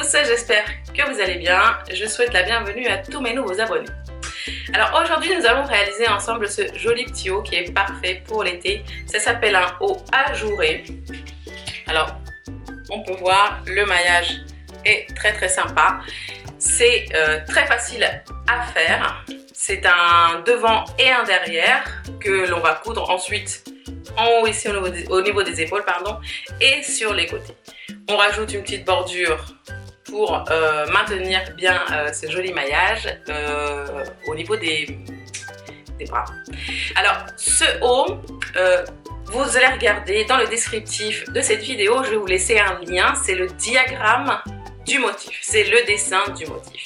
tous, j'espère que vous allez bien. Je souhaite la bienvenue à tous mes nouveaux abonnés. Alors aujourd'hui nous allons réaliser ensemble ce joli petit haut qui est parfait pour l'été. Ça s'appelle un haut ajouré. Alors on peut voir le maillage est très sympa. C'est très facile à faire. C'est un devant et un derrière que l'on va coudre ensuite en haut ici au niveau des épaules pardon, et sur les côtés. On rajoute une petite bordure pour maintenir bien ce joli maillage au niveau des bras. Alors ce haut, vous allez regarder dans le descriptif de cette vidéo, je vais vous laisser un lien, c'est le diagramme du motif, c'est le dessin du motif.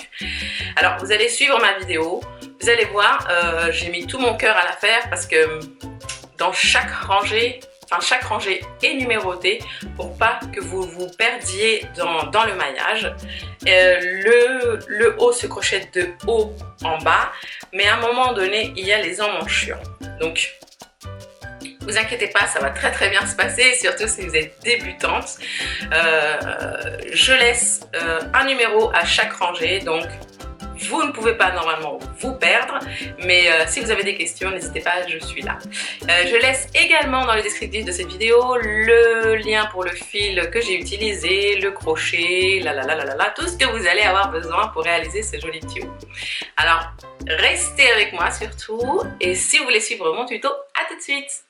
Alors vous allez suivre ma vidéo, vous allez voir, j'ai mis tout mon cœur à la faire parce que dans chaque rangée, chaque rangée est numérotée pour pas que vous vous perdiez dans le maillage. Le haut se crochette de haut en bas, mais à un moment donné, il y a les emmanchures. Donc, vous inquiétez pas, ça va très bien se passer, surtout si vous êtes débutante. Je laisse un numéro à chaque rangée, donc vous ne pouvez pas normalement vous perdre, mais si vous avez des questions, n'hésitez pas, je suis là. Je laisse également dans le descriptif de cette vidéo le lien pour le fil que j'ai utilisé, le crochet, tout ce que vous allez avoir besoin pour réaliser ce joli petit haut. Alors, restez avec moi surtout, et si vous voulez suivre mon tuto, à tout de suite.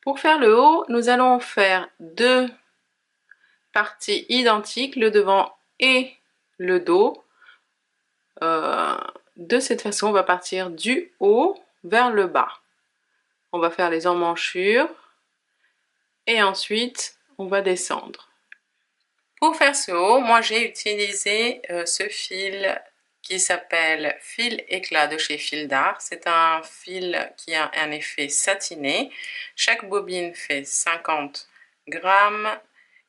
Pour faire le haut, nous allons faire deux parties identiques, le devant et le dos. De cette façon, on va partir du haut vers le bas. On va faire les emmanchures et ensuite on va descendre. Pour faire ce haut, moi j'ai utilisé ce fil qui s'appelle fil éclat de chez Fil d'Art. C'est un fil qui a un effet satiné. Chaque bobine fait 50 grammes.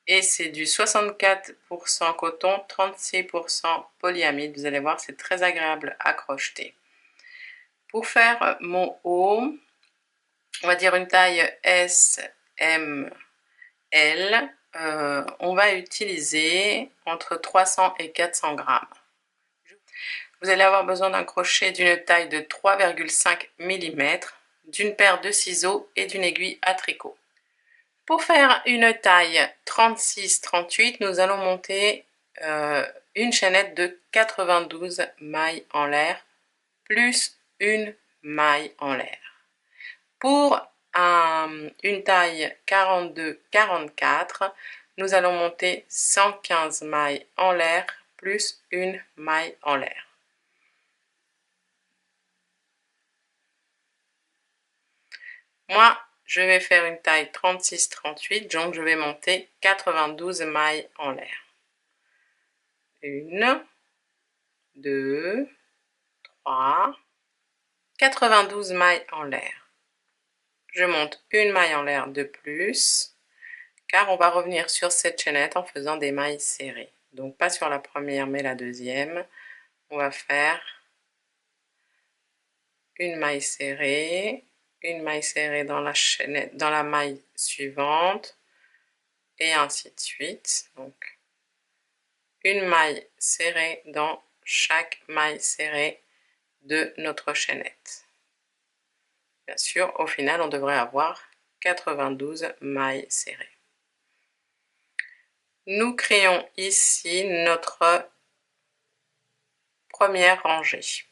Et c'est du 64% coton, 36% polyamide. Vous allez voir, c'est très agréable à crocheter. Pour faire mon haut, on va dire une taille S, M, L. On va utiliser entre 300 et 400 grammes. Vous allez avoir besoin d'un crochet d'une taille de 3,5 mm, d'une paire de ciseaux et d'une aiguille à tricot. Pour faire une taille 36-38, nous allons monter une chaînette de 92 mailles en l'air, plus une maille en l'air. Pour une taille 42-44, nous allons monter 115 mailles en l'air, plus une maille en l'air. Moi, je vais faire une taille 36-38, donc je vais monter 92 mailles en l'air. 1, 2, 3, 92 mailles en l'air. Je monte une maille en l'air de plus, car on va revenir sur cette chaînette en faisant des mailles serrées. Donc pas sur la première, mais la deuxième. On va faire une maille serrée dans la chaînette, dans la maille suivante, et ainsi de suite. Donc une maille serrée dans chaque maille serrée de notre chaînette. Bien sûr, au final, on devrait avoir 92 mailles serrées. Nous créons ici notre première rangée.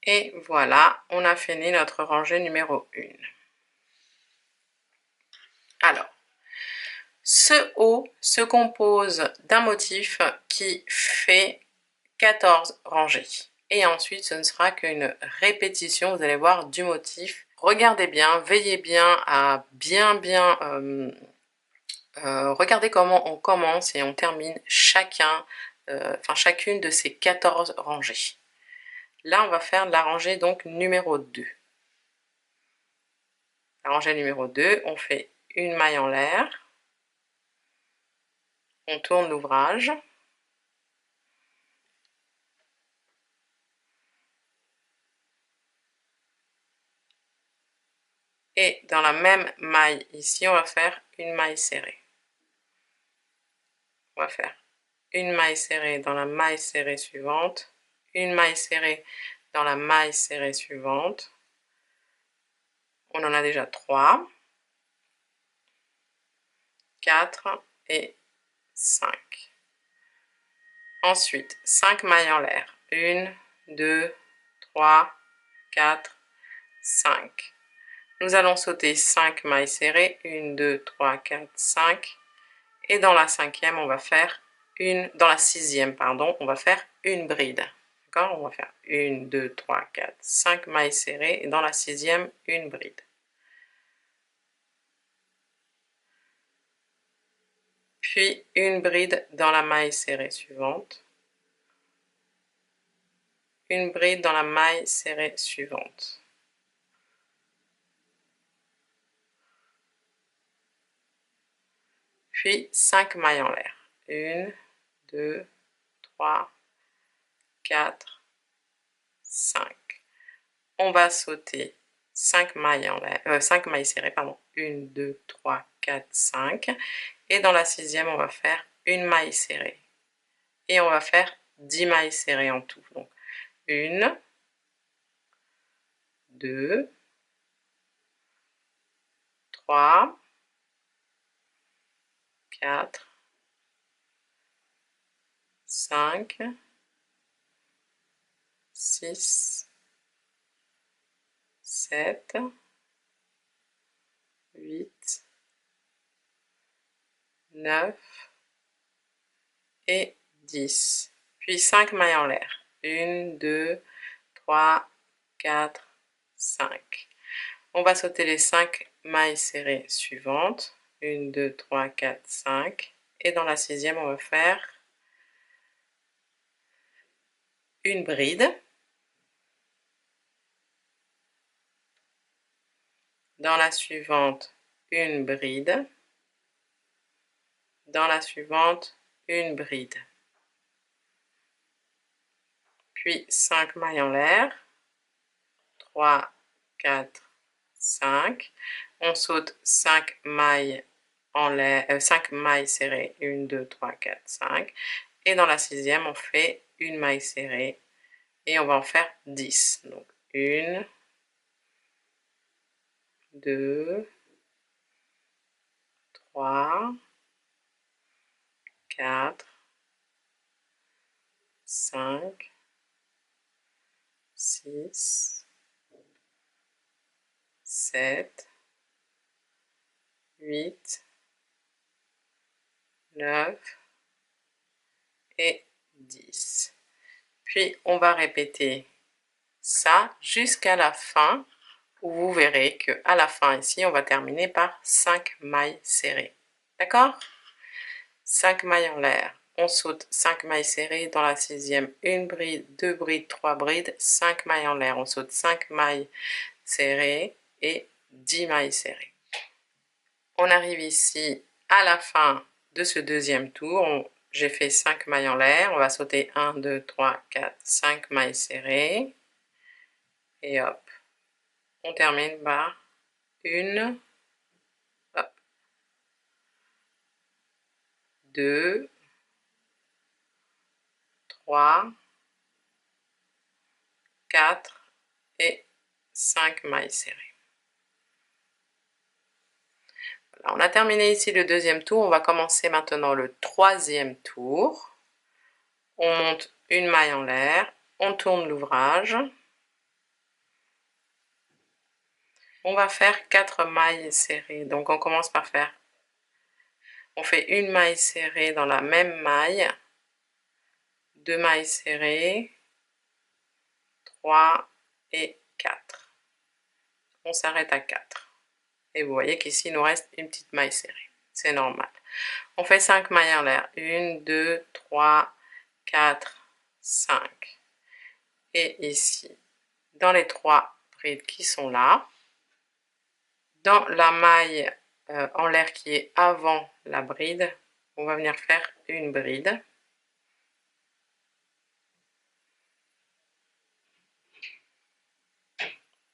Et voilà, on a fini notre rangée numéro 1. Alors, ce haut se compose d'un motif qui fait 14 rangées. Et ensuite, ce ne sera qu'une répétition, vous allez voir, du motif. Regardez bien, veillez bien à regardez comment on commence et on termine chacune de ces 14 rangées. Là, on va faire la rangée donc numéro 2. La rangée numéro 2, on fait une maille en l'air. On tourne l'ouvrage. Et dans la même maille ici, on va faire une maille serrée. On va faire une maille serrée dans la maille serrée suivante, une maille serrée dans la maille serrée suivante. On en a déjà 3, 4 et 5. Ensuite, 5 mailles en l'air. 1, 2, 3, 4, 5. Nous allons sauter 5 mailles serrées. 1, 2, 3, 4, 5. Et dans la cinquième, on va faire dans la sixième, pardon, on va faire une bride. D'accord? On va faire 1, 2, 3, 4, 5 mailles serrées. Et dans la sixième, une bride. Puis une bride dans la maille serrée suivante. Une bride dans la maille serrée suivante. Puis 5 mailles en l'air. 1, 2, 3, 4, 5. On va sauter 5 mailles en l'air, 5 mailles serrées, pardon. 1, 2, 3, 4, 5. Et dans la sixième, on va faire une maille serrée. Et on va faire 10 mailles serrées en tout. Donc 1, 2, 3, 4, 5, 6, 7, 8, 9 et 10. Puis 5 mailles en l'air. 1, 2, 3, 4, 5. On va sauter les 5 mailles serrées suivantes. 1, 2, 3, 4, 5. Et dans la sixième, on va faire une bride. Dans la suivante, une bride. Dans la suivante, une bride. Puis 5 mailles en l'air. 3, 4, 5. On saute 5 mailles en l'air, 5 mailles serrées. 1, 2, 3, 4, 5. Et dans la sixième, on fait une maille serrée. Et on va en faire 10. Donc 1, 2, 3, 4, 5, 6, 7, 8, 9 et 10. Puis on va répéter ça jusqu'à la fin, où vous verrez qu'à la fin ici, on va terminer par 5 mailles serrées. D'accord? 5 mailles en l'air. On saute 5 mailles serrées. Dans la sixième, une bride, 2 brides, 3 brides, 5 mailles en l'air. On saute 5 mailles serrées et 10 mailles serrées. On arrive ici à la fin de ce deuxième tour. J'ai fait 5 mailles en l'air. On va sauter 1, 2, 3, 4, 5 mailles serrées. Et hop, on termine par une, hop, 2, 3, 4 et 5 mailles serrées. Voilà, on a terminé ici le deuxième tour. On va commencer maintenant le troisième tour. On monte une maille en l'air, on tourne l'ouvrage. On va faire 4 mailles serrées. Donc on commence par faire, on fait une maille serrée dans la même maille, 2 mailles serrées, 3 et 4. On s'arrête à 4. Et vous voyez qu'ici, il nous reste une petite maille serrée. C'est normal. On fait 5 mailles en l'air. 1, 2, 3, 4, 5. Et ici, dans les 3 brides qui sont là, dans la maille en l'air qui est avant la bride, on va venir faire une bride.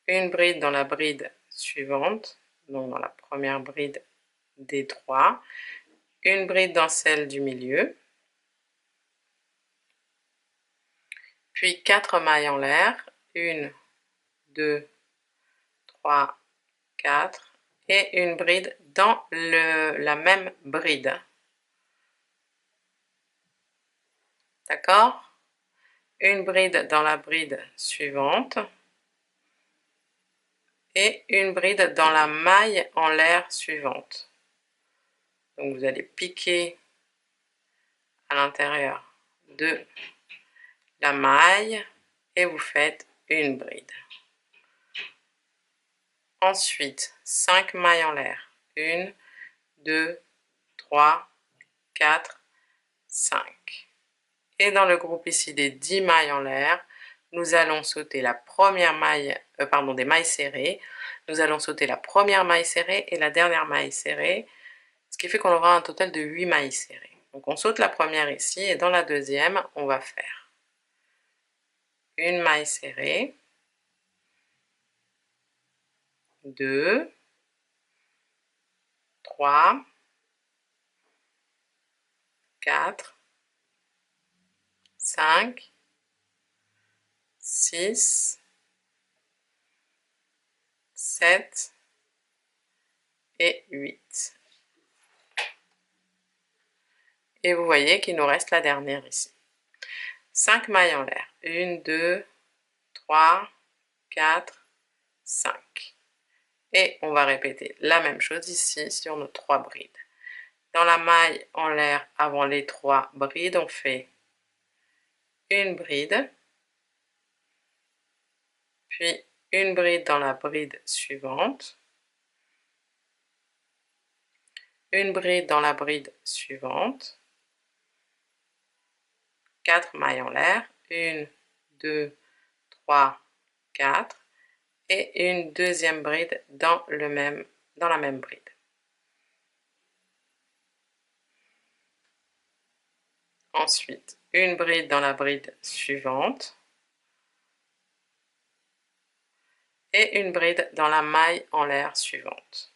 Une bride dans la bride suivante, donc dans la première bride des 3, une bride dans celle du milieu, puis 4 mailles en l'air, 1, 2, 3, 4, et une bride dans la même bride. D'accord? Une bride dans la bride suivante et une bride dans la maille en l'air suivante. Donc vous allez piquer à l'intérieur de la maille et vous faites une bride. Ensuite, 5 mailles en l'air. 1, 2, 3, 4, 5. Et dans le groupe ici des 10 mailles en l'air, nous allons sauter la première maille, des mailles serrées. Nous allons sauter la première maille serrée et la dernière maille serrée, ce qui fait qu'on aura un total de 8 mailles serrées. Donc on saute la première ici et dans la deuxième, on va faire une maille serrée, 2, 3, 4, 5, 6, 7 et 8. Et vous voyez qu'il nous reste la dernière ici. 5 mailles en l'air. 1, 2, 3, 4, 5. Et on va répéter la même chose ici sur nos 3 brides. Dans la maille en l'air avant les 3 brides, on fait une bride, puis une bride dans la bride suivante, une bride dans la bride suivante, 4 mailles en l'air, 1, 2, 3, 4, et une deuxième bride dans la même bride. Ensuite, une bride dans la bride suivante et une bride dans la maille en l'air suivante.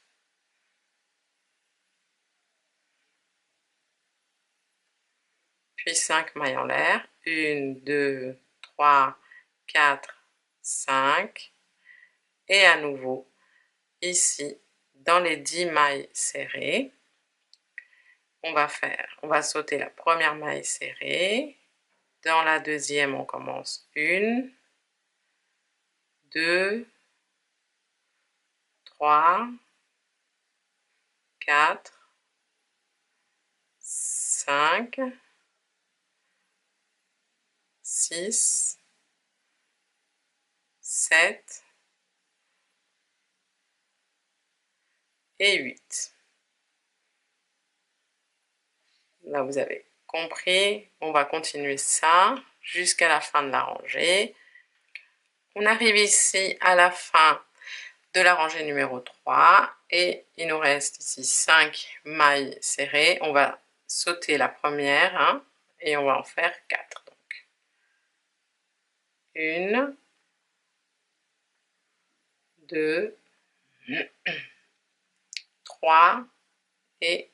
Puis 5 mailles en l'air, 1, 2, 3, 4, 5, et à nouveau, ici, dans les 10 mailles serrées, on va sauter la première maille serrée, dans la deuxième, on commence 1, 2, 3, 4, 5, 6, 7 et 8. Là, vous avez compris. On va continuer ça jusqu'à la fin de la rangée. On arrive ici à la fin de la rangée numéro 3 et il nous reste ici 5 mailles serrées. On va sauter la première et on va en faire 4. Donc, 1, 2, 3 et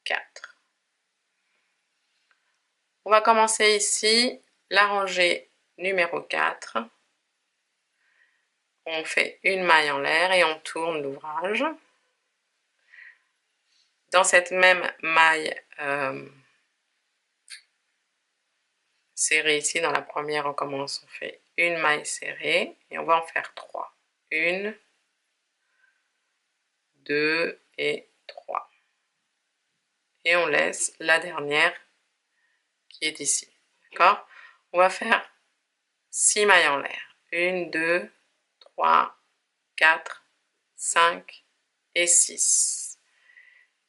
4. On va commencer ici la rangée numéro 4. On fait une maille en l'air et on tourne l'ouvrage. Dans cette même maille serrée ici, dans la première, on commence, on fait une maille serrée et on va en faire 3. 1, 2 et 3. Et on laisse la dernière qui est ici. D'accord? On va faire 6 mailles en l'air. 1, 2, 3, 4, 5 et 6.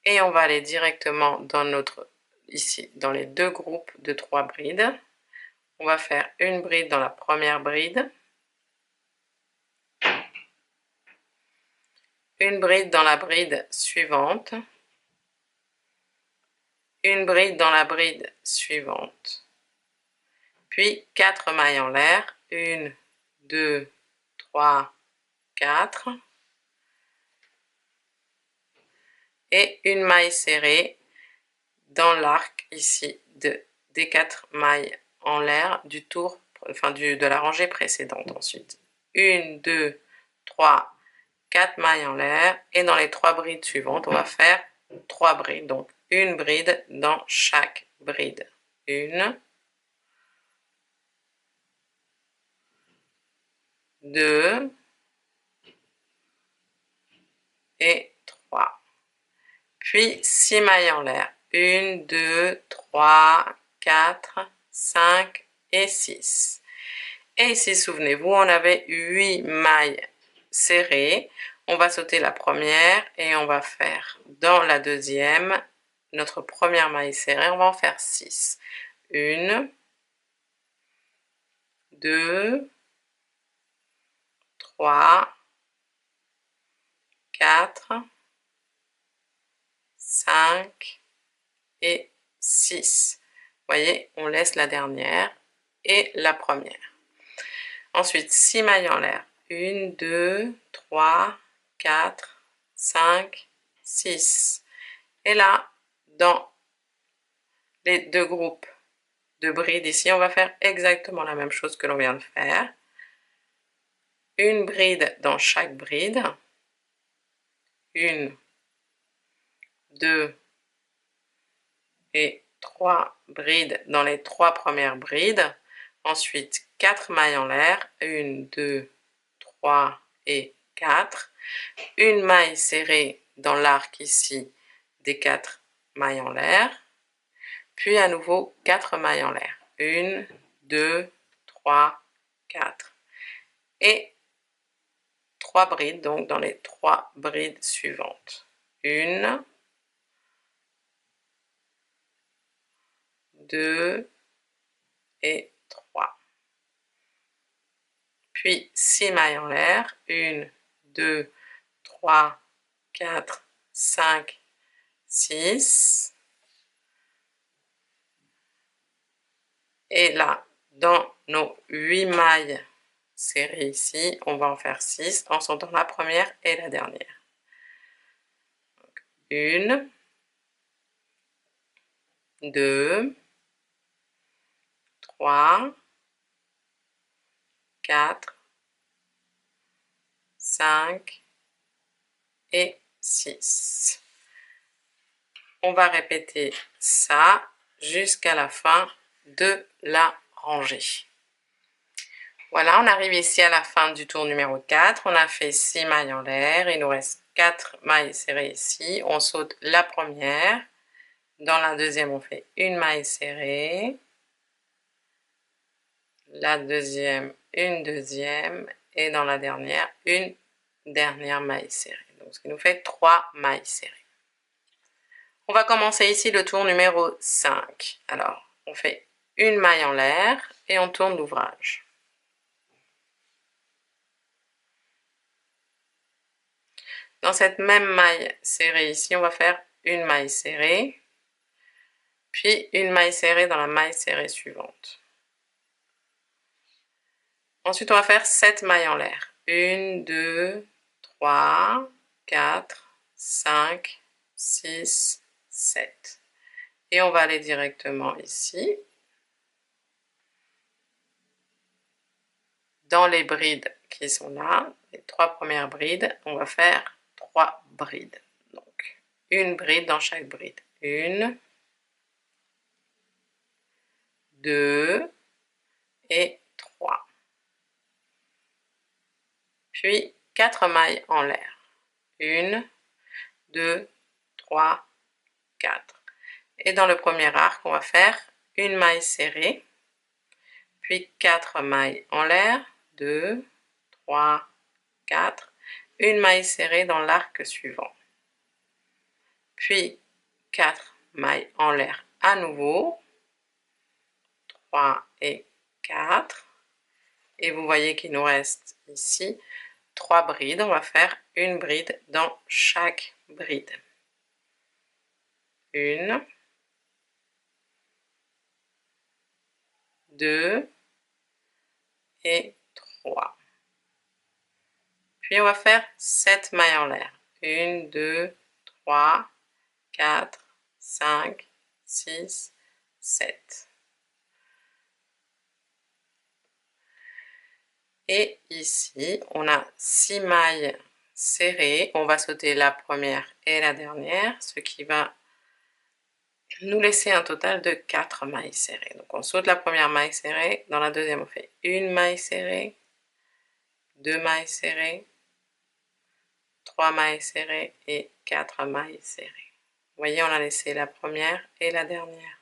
Et on va aller directement dans ici, dans les deux groupes de 3 brides. On va faire une bride dans la première bride, une bride dans la bride suivante, une bride dans la bride suivante, puis 4 mailles en l'air, 1, 2, 3, 4, et une maille serrée dans l'arc ici des 4 mailles en l'air du tour enfin de la rangée précédente ensuite. 1, 2, 3, 4 mailles en l'air, et dans les 3 brides suivantes, on va faire 3 brides, donc une bride dans chaque bride. 1, 2 et 3. Puis 6 mailles en l'air. 1, 2, 3, 4, 5 et 6. Et ici, souvenez-vous, on avait 8 mailles serrées. On va sauter la première et on va faire dans la deuxième notre première maille serrée. On va en faire 6. 1, 2, 3, 4, 5 et 6. Vous voyez, on laisse la dernière et la première. Ensuite, 6 mailles en l'air. 1, 2, 3, 4, 5, 6. Et là, dans les 2 groupes de brides ici, on va faire exactement la même chose que l'on vient de faire. Une bride dans chaque bride. 1, 2 et 3 brides dans les 3 premières brides. Ensuite, 4 mailles en l'air. 1, 2, 3 et 4. Une maille serrée dans l'arc ici des 4 mailles en l'air. Puis à nouveau 4 mailles en l'air. 1, 2, 3, 4. Et 3 brides, donc dans les 3 brides suivantes. 1, 2 et 3. Puis 6 mailles en l'air. 1, 2, 3, 4, 5, 6. Et là, dans nos 8 mailles serrées ici, on va en faire 6 en sautant la première et la dernière. Donc, 1, 2, 3, 4, 5 et 6. On va répéter ça jusqu'à la fin de la rangée. Voilà, on arrive ici à la fin du tour numéro 4. On a fait 6 mailles en l'air. Il nous reste 4 mailles serrées ici. On saute la première. Dans la deuxième, on fait une maille serrée. La deuxième, une deuxième. Et dans la dernière, une dernière maille serrée. Donc, ce qui nous fait 3 mailles serrées. On va commencer ici le tour numéro 5. Alors, on fait une maille en l'air et on tourne l'ouvrage. Dans cette même maille serrée ici, on va faire une maille serrée, puis une maille serrée dans la maille serrée suivante. Ensuite, on va faire 7 mailles en l'air. 1, 2, 3, 4, 5, 6, 7. Et on va aller directement ici. Dans les brides qui sont là, les 3 premières brides, on va faire 3 brides. Donc, une bride dans chaque bride. 1, 2 et 3. Puis 4 mailles en l'air. 1, 2, 3, 4. Et dans le premier arc, on va faire une maille serrée, puis 4 mailles en l'air. 2, 3, 4. Une maille serrée dans l'arc suivant. Puis 4 mailles en l'air à nouveau. 3 et 4. Et vous voyez qu'il nous reste ici 3 brides. On va faire une bride dans chaque bride. 1, 2 et 3. Puis on va faire 7 mailles en l'air. 1, 2, 3, 4, 5, 6, 7. Et ici, on a 6 mailles serrées. On va sauter la première et la dernière, ce qui va nous laisser un total de 4 mailles serrées. Donc on saute la première maille serrée, dans la deuxième on fait une maille serrée, 2 mailles serrées, 3 mailles serrées et 4 mailles serrées. Vous voyez, on a laissé la première et la dernière.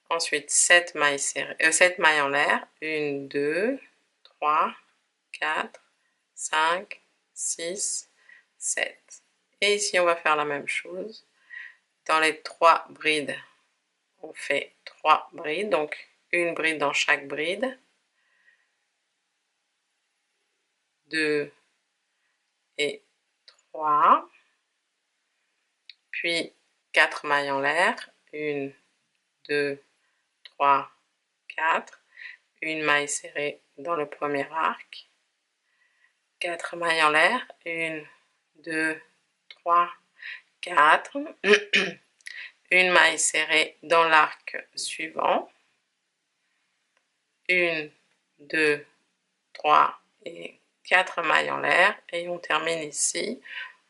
Ensuite 7 mailles serrées, 7 mailles en l'air, 1, 2, 3, 4, 5, 6, 7. Et ici on va faire la même chose. Dans les 3 brides, on fait 3 brides, donc une bride dans chaque bride. 2 et 3. Puis 4 mailles en l'air. 1, 2, 3, 4. Une maille serrée dans le premier arc. 4 mailles en l'air. 1, 2, 3, 4. Une maille serrée dans l'arc suivant. 1, 2, 3 et 4 mailles en l'air. Et on termine ici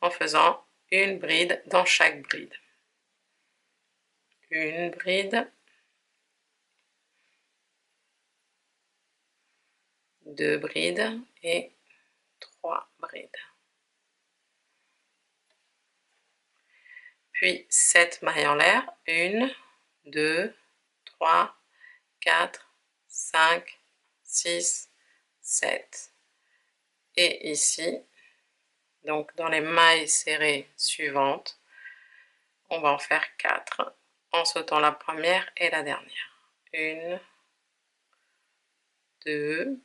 en faisant une bride dans chaque bride. Une bride. 2 brides et 3 brides. Puis 7 mailles en l'air, 1, 2, 3, 4, 5, 6, 7. Et ici, donc dans les mailles serrées suivantes, on va en faire 4 en sautant la première et la dernière. 1, 2,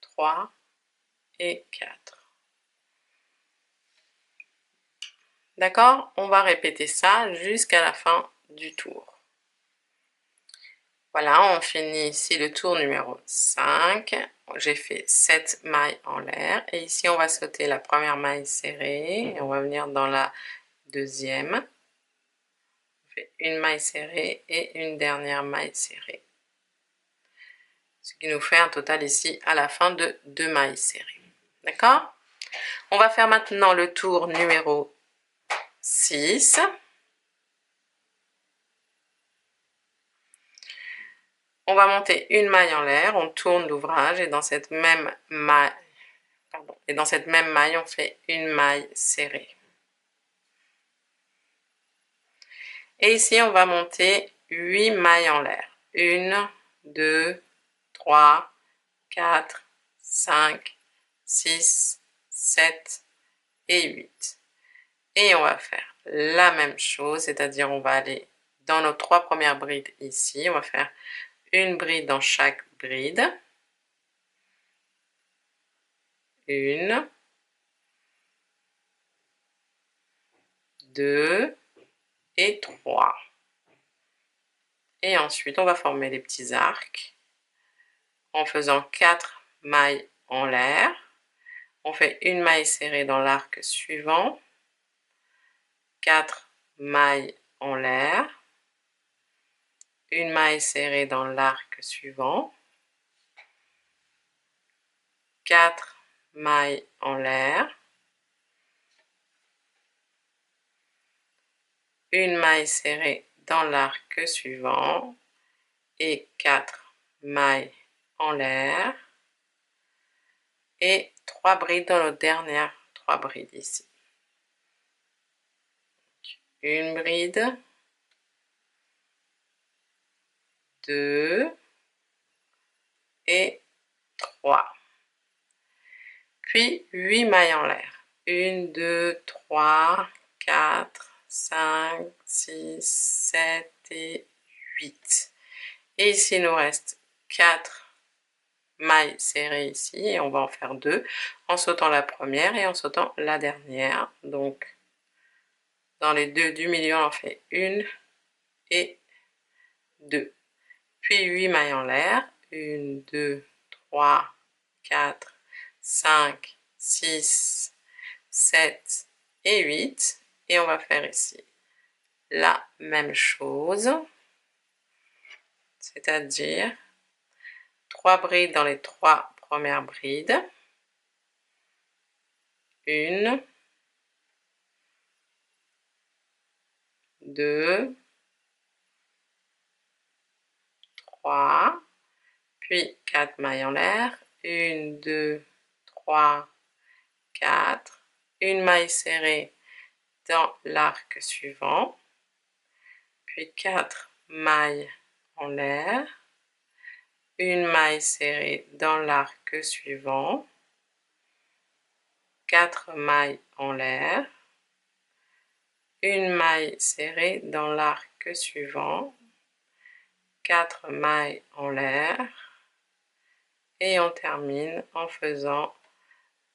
3 et 4. D'accord? On va répéter ça jusqu'à la fin du tour. Voilà, on finit ici le tour numéro 5. J'ai fait 7 mailles en l'air. Et ici, on va sauter la première maille serrée. Et on va venir dans la deuxième. On fait une maille serrée et une dernière maille serrée. Ce qui nous fait un total ici à la fin de 2 mailles serrées. D'accord? On va faire maintenant le tour numéro 6. On va monter une maille en l'air, on tourne l'ouvrage et dans cette même maille, on fait une maille serrée. Et ici, on va monter 8 mailles en l'air. 1, 2, 3, 4, 5, 6, 7 et 8. Et on va faire la même chose, c'est-à-dire on va aller dans nos 3 premières brides ici, on va faire une bride dans chaque bride. 1, 2 et 3. Et ensuite, on va former les petits arcs en faisant 4 mailles en l'air. On fait une maille serrée dans l'arc suivant. 4 mailles en l'air. Une maille serrée dans l'arc suivant. 4 mailles en l'air. Une maille serrée dans l'arc suivant et 4 mailles en l'air et 3 brides dans notre dernière 3 brides ici. Une bride, 2 et 3. Puis 8 mailles en l'air. 1, 2, 3, 4, 5, 6, 7 et 8. Et ici, il nous reste 4 mailles serrées ici. Et on va en faire 2 en sautant la première et en sautant la dernière. Donc, dans les deux du milieu, on en fait 1 et 2. Puis 8 mailles en l'air. 1, 2, 3, 4, 5, 6, 7 et 8. Et on va faire ici la même chose. C'est-à-dire 3 brides dans les 3 premières brides. 1, 2, 3, puis 4 mailles en l'air. 1, 2, 3, 4. Une maille serrée dans l'arc suivant. Puis 4 mailles en l'air. Une maille serrée dans l'arc suivant. 4 mailles en l'air. Une maille serrée dans l'arc suivant. 4 mailles en l'air. Et on termine en faisant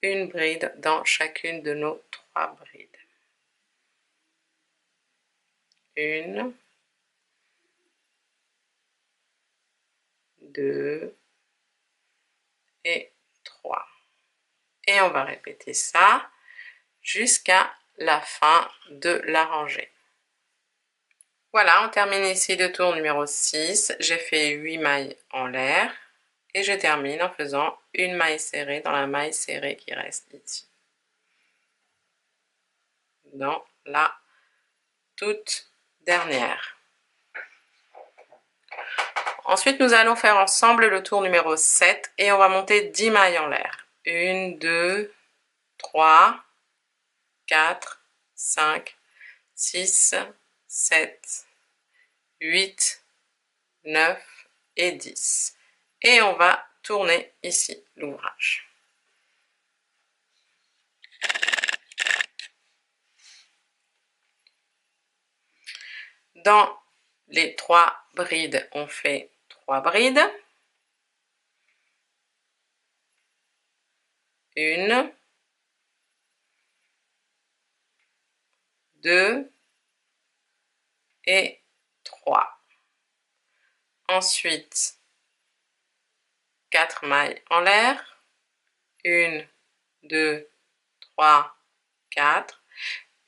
une bride dans chacune de nos 3 brides. 1, 2 et 3. Et on va répéter ça jusqu'à la fin de la rangée. Voilà, on termine ici le tour numéro 6. J'ai fait 8 mailles en l'air et je termine en faisant une maille serrée dans la maille serrée qui reste ici. Dans la toute dernière. Ensuite, nous allons faire ensemble le tour numéro 7 et on va monter 10 mailles en l'air. 1, 2, 3, 4, 5, 6, 7, 8, 9 et 10. Et on va tourner ici l'ouvrage. Dans les 3 brides, on fait 3 brides. 1, 2 et 3. Ensuite, 4 mailles en l'air. 1, 2, 3, 4.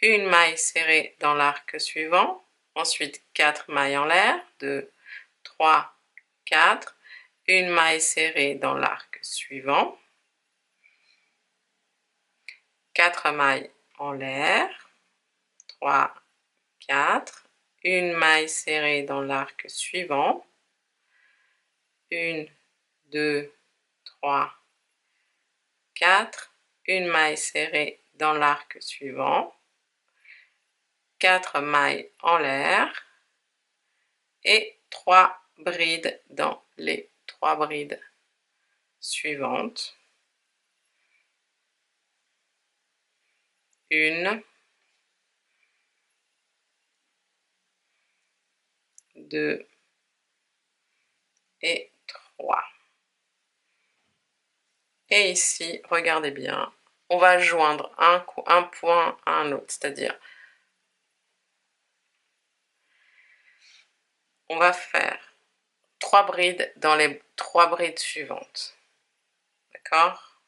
Une maille serrée dans l'arc suivant. Ensuite, 4 mailles en l'air. 2, 3, 4. Une maille serrée dans l'arc suivant. 4 mailles en l'air. 3, 4. Une maille serrée dans l'arc suivant. 1, 2, 3, 4. Une maille serrée dans l'arc suivant. 4 mailles en l'air. Et 3 brides dans les 3 brides suivantes. 1, 2 et 3. Et ici, regardez bien, on va joindre un point à un autre, c'est-à-dire on va faire 3 brides dans les 3 brides suivantes. D'accord?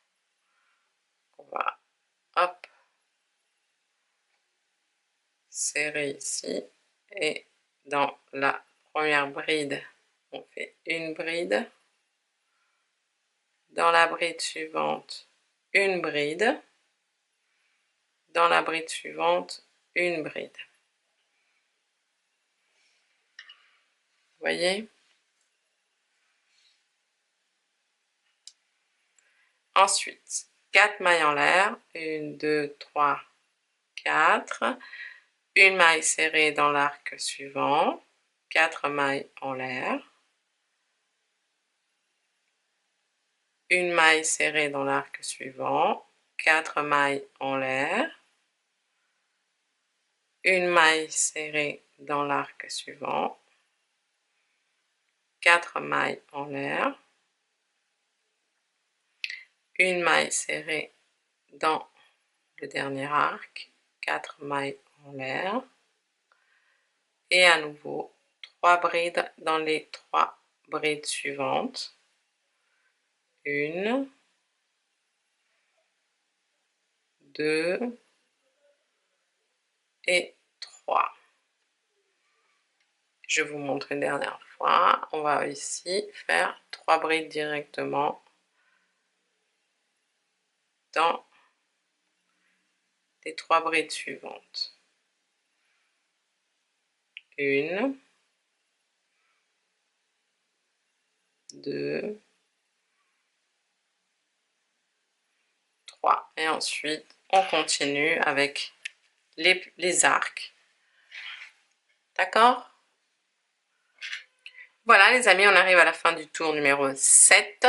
On va, hop, serrer ici. Et dans la première bride, on fait une bride. Dans la bride suivante, une bride. Dans la bride suivante, une bride. Vous voyez? Ensuite, 4 mailles en l'air. 1, 2, 3, 4. Une maille serrée dans l'arc suivant. 4 mailles en l'air. Une maille serrée dans l'arc suivant. 4 mailles en l'air. Une maille serrée dans l'arc suivant. 4 mailles en l'air. Une maille serrée dans le dernier arc. 4 mailles en l'air. Et à nouveau, 3 brides dans les 3 brides suivantes. 1, 2 et 3. Je vous montre une dernière fois. fois. On va ici faire 3 brides directement dans les 3 brides suivantes. 1, 2, 3. Et ensuite, on continue avec les arcs. D'accord? Voilà les amis, on arrive à la fin du tour numéro 7.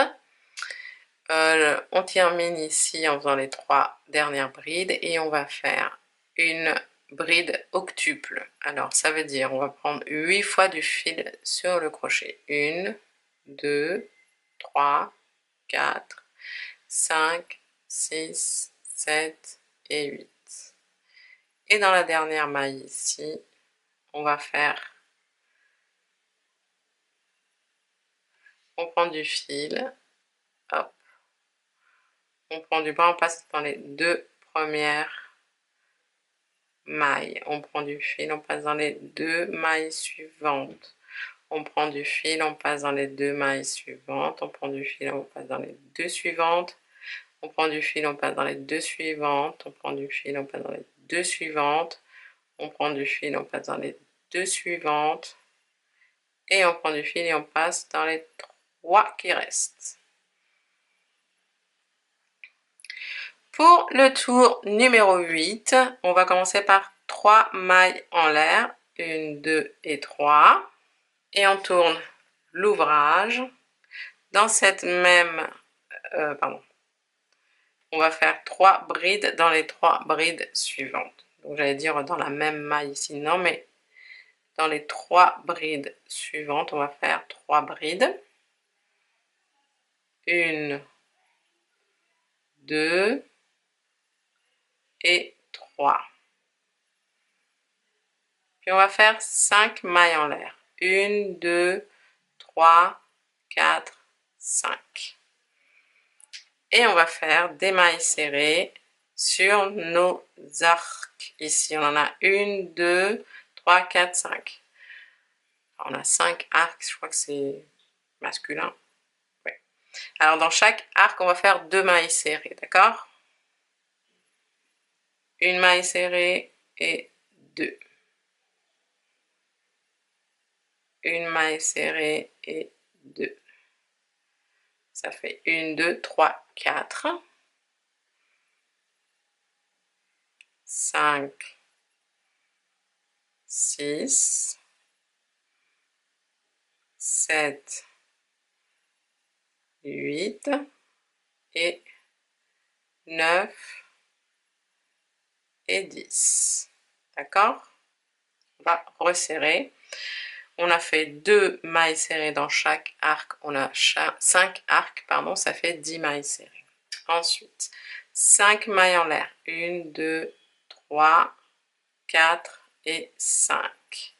On termine ici en faisant les 3 dernières brides et on va faire une bride octuple. Alors ça veut dire on va prendre 8 fois du fil sur le crochet. 1, 2, 3, 4, 5, 6, 7 et 8. Et dans la dernière maille ici, on va faire, on prend du fil, hop, on prend du bas, on passe dans les 2 premières mailles, on prend du fil, on passe dans les 2 mailles suivantes, on prend du fil, on passe dans les 2 mailles suivantes, on prend du fil, on passe dans les 2 suivantes, on prend du fil, on passe dans les 2 suivantes, on prend du fil, on passe dans les 2 suivantes, on prend du fil, on passe dans les 2 suivantes, et on prend du fil et on passe dans les 3 qui restent. Pour le tour numéro 8, on va commencer par 3 mailles en l'air, 1, 2 et 3, et on tourne l'ouvrage. Dans cette même, on va faire 3 brides dans les 3 brides suivantes. Donc j'allais dire dans la même maille ici, non, mais dans les 3 brides suivantes, on va faire 3 brides. 1, 2 et 3. Puis on va faire 5 mailles en l'air. 1, 2, 3, 4, 5. Et on va faire des mailles serrées sur nos arcs. Ici, on en a 1, 2, 3, 4, 5. On a 5 arcs, je crois que c'est masculin. Ouais. Alors, dans chaque arc, on va faire 2 mailles serrées, d'accord? Une maille serrée et 2. Une maille serrée et 2. Ça fait 1, 2, 3, 4. 5, 6, 7, 8 et 9 et 10. D'accord? On va resserrer. On a fait 2 mailles serrées dans chaque arc. On a 5 arcs, pardon, ça fait 10 mailles serrées. Ensuite, 5 mailles en l'air. 1, 2, 3, 4 et 5.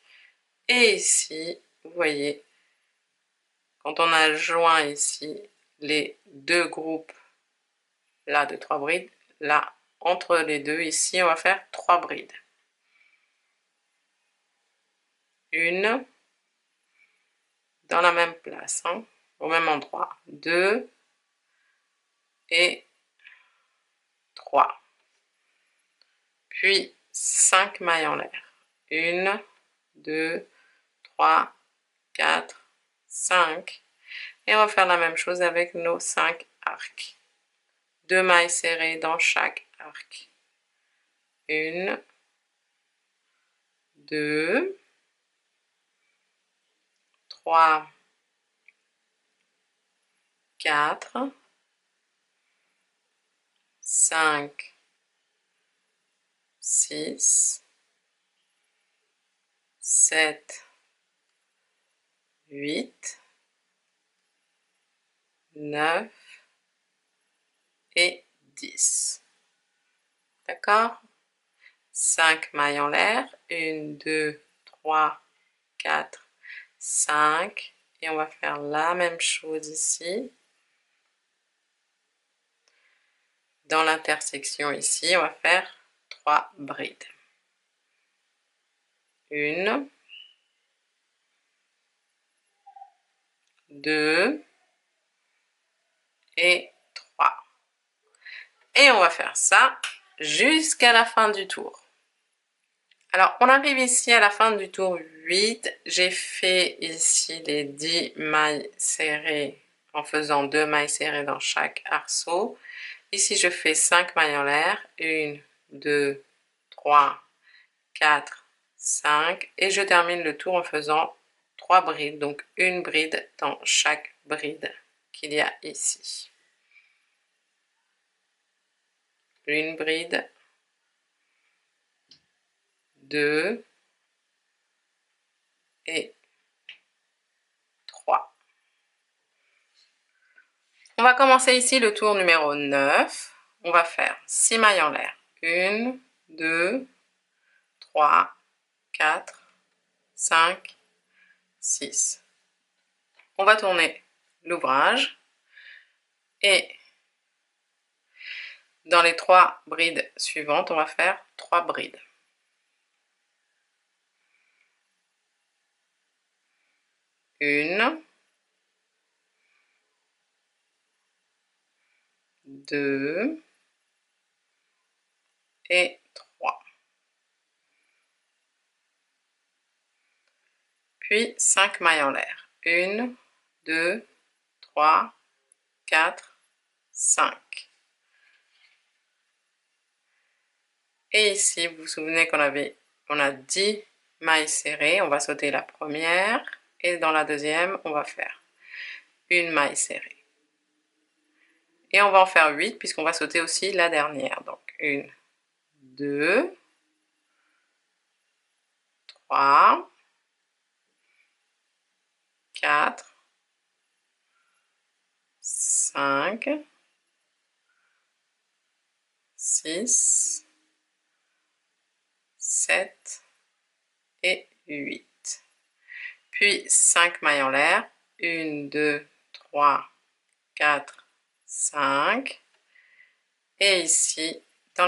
Et ici, vous voyez, quand on a joint ici les 2 groupes là de 3 brides, là entre les deux, ici on va faire 3 brides. 1 dans la même place, hein, au même endroit. 2 et 3. Puis 5 mailles en l'air. 1, 2, 3, 4, 5. Et on va faire la même chose avec nos 5 arcs. 2 mailles serrées dans chaque arc. 1, 2, 3, 4, 5, 6, 7, 8, 9 et 10. D'accord? 5 mailles en l'air. 1, 2, 3, 4, 5. Et on va faire la même chose ici. Dans l'intersection ici, on va faire 3 brides. 1, 2 et 3. Et on va faire ça jusqu'à la fin du tour. Alors, on arrive ici à la fin du tour 8. J'ai fait ici les 10 mailles serrées en faisant 2 mailles serrées dans chaque arceau. Ici, je fais 5 mailles en l'air. 1, 2, 3, 4, 5. Et je termine le tour en faisant 3 brides. Donc, une bride dans chaque bride qu'il y a ici. Une bride. 2 et 3. On va commencer ici le tour numéro 9. On va faire 6 mailles en l'air. 1, 2, 3, 4, 5, 6. On va tourner l'ouvrage et dans les 3 brides suivantes, on va faire 3 brides. 1, 2 et 3. Puis 5 mailles en l'air. 1, 2, 3, 4, 5. Et ici, vous vous souvenez qu'on a 10 mailles serrées. On va sauter la première. Et dans la deuxième, on va faire une maille serrée. Et on va en faire 8 puisqu'on va sauter aussi la dernière. Donc 1, 2, 3, 4, 5, 6, 7 et 8. Puis 5 mailles en l'air. 1, 2, 3, 4, 5. Et ici, dans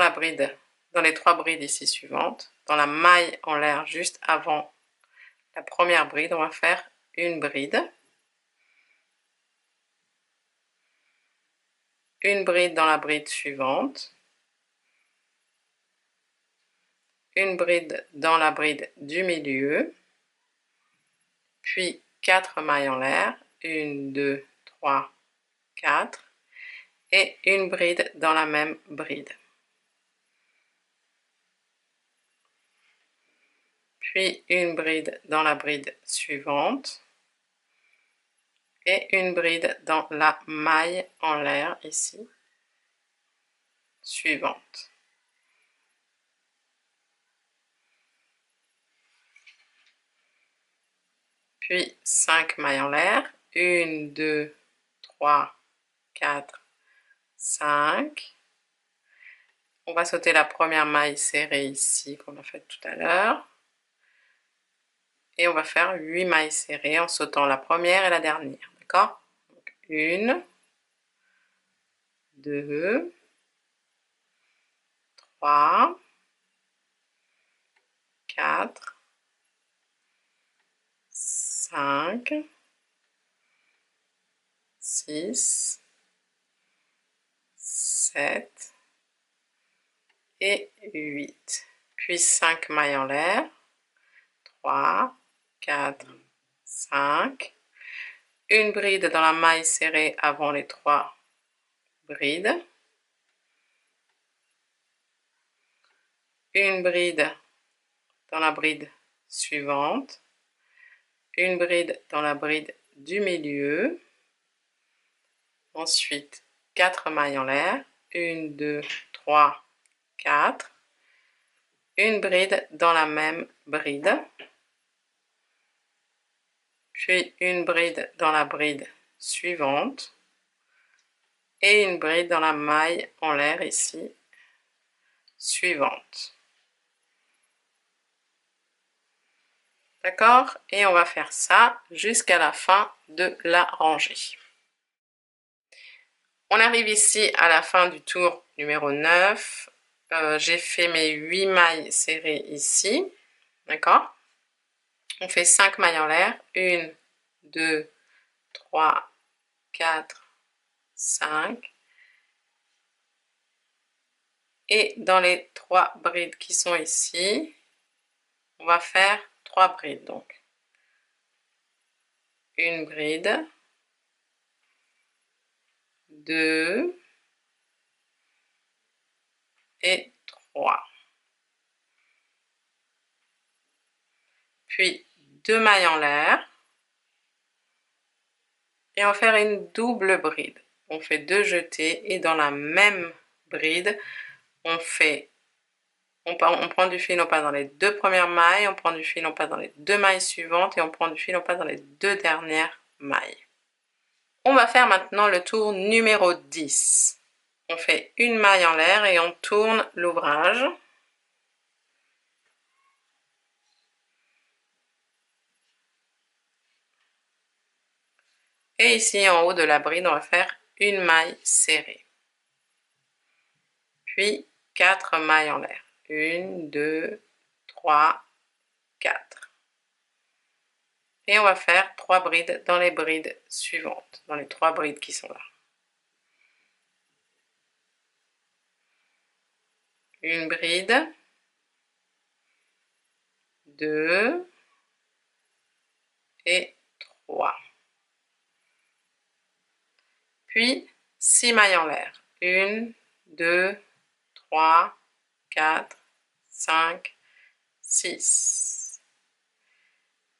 les 3 brides ici suivantes, dans la maille en l'air juste avant la première bride, on va faire une bride. Une bride dans la bride suivante. Une bride dans la bride du milieu. Puis 4 mailles en l'air. 1, 2, 3, 4. Et une bride dans la même bride. Puis une bride dans la bride suivante. Et une bride dans la maille en l'air ici, suivante. Puis 5 mailles en l'air. 1, 2, 3, 4, 5. On va sauter la première maille serrée ici qu'on a faite tout à l'heure. Et on va faire 8 mailles serrées en sautant la première et la dernière. D'accord? 1, 2, 3, 4, 5, 6, 7 et 8. Puis 5 mailles en l'air. 3, 4, 5. Une bride dans la maille serrée avant les 3 brides. Une bride dans la bride suivante. Une bride dans la bride du milieu. Ensuite, 4 mailles en l'air. 1, 2, 3, 4. Une bride dans la même bride. Puis une bride dans la bride suivante. Et une bride dans la maille en l'air ici, suivante. D'accord? Et on va faire ça jusqu'à la fin de la rangée. On arrive ici à la fin du tour numéro 9. J'ai fait mes 8 mailles serrées ici. D'accord? On fait 5 mailles en l'air. 1, 2, 3, 4, 5. Et dans les 3 brides qui sont ici, on va faire 3 brides. Donc, une bride, 2 et 3. Puis 2 mailles en l'air. Et on va faire une double bride. On fait 2 jetés et dans la même bride, on prend du fil non pas dans les 2 premières mailles, on prend du fil non pas dans les 2 mailles suivantes et on prend du fil non pas dans les 2 dernières mailles. On va faire maintenant le tour numéro 10. On fait une maille en l'air et on tourne l'ouvrage. Et ici en haut de la bride, on va faire une maille serrée. Puis 4 mailles en l'air. 1, 2, 3, 4. Et on va faire 3 brides dans les brides suivantes, dans les 3 brides qui sont là. Une bride, 2 et 3. Puis 6 mailles en l'air. 1, 2, 3, 4, 5, 6.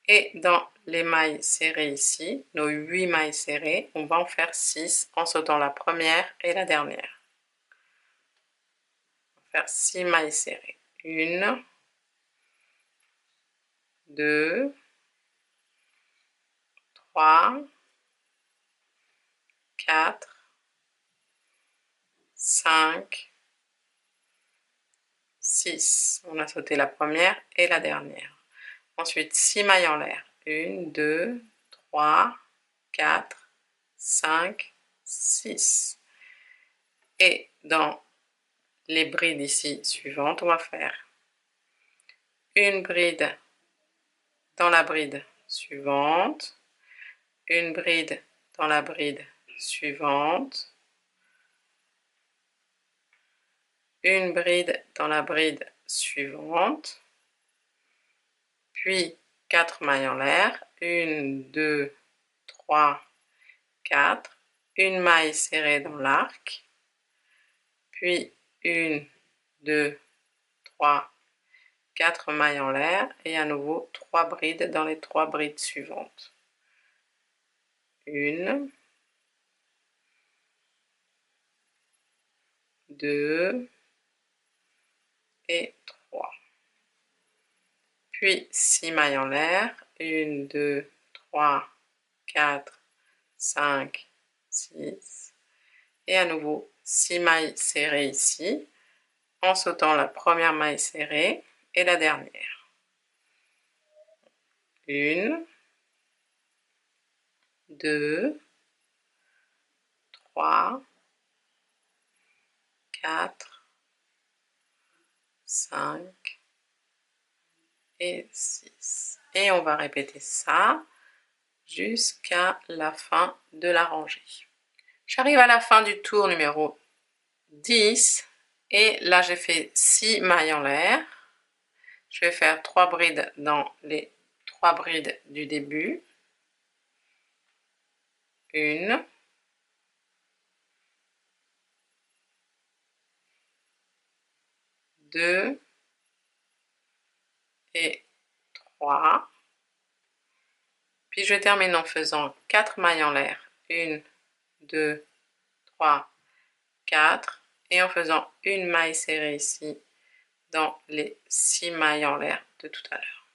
Et dans les mailles serrées ici, nos 8 mailles serrées, on va en faire 6 en sautant la première et la dernière. On va faire 6 mailles serrées. 1, 2, 3, 4, 5, 6. On a sauté la première et la dernière. Ensuite, 6 mailles en l'air. 1, 2, 3, 4, 5, 6. Et dans les brides ici suivantes, on va faire une bride dans la bride suivante, une bride dans la bride suivante, une bride dans la bride suivante, puis 4 mailles en l'air, 1, 2, 3, 4, une maille serrée dans l'arc, puis 1, 2, 3, 4 mailles en l'air et à nouveau 3 brides dans les 3 brides suivantes. 1, 2 et 3. Puis 6 mailles en l'air, 1, 2, 3, 4, 5, 6. Et à nouveau 6 mailles serrées ici, en sautant la première maille serrée et la dernière. 1, 2, 3, 4, 5 et 6. Et on va répéter ça jusqu'à la fin de la rangée. J'arrive à la fin du tour numéro 10 et là j'ai fait 6 mailles en l'air. Je vais faire 3 brides dans les 3 brides du début. 1, 2 et 3. Puis je termine en faisant 4 mailles en l'air. 1, 2, 3, 4. Et en faisant une maille serrée ici dans les 6 mailles en l'air de tout à l'heure.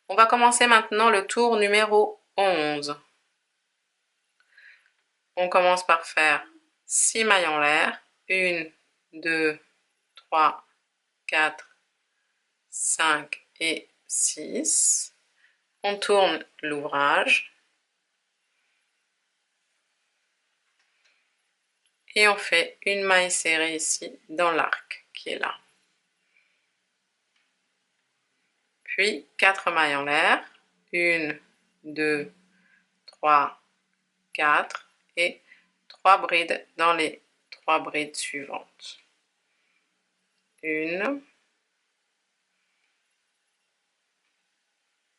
On va commencer maintenant le tour numéro 11. On commence par faire 6 mailles en l'air. 1, 2, 3, 4, 5 et 6. On tourne l'ouvrage. Et on fait une maille serrée ici dans l'arc qui est là. puis 4 mailles en l'air, 1, 2, 3, 4 et 3 brides dans les 3 brides suivantes. 1,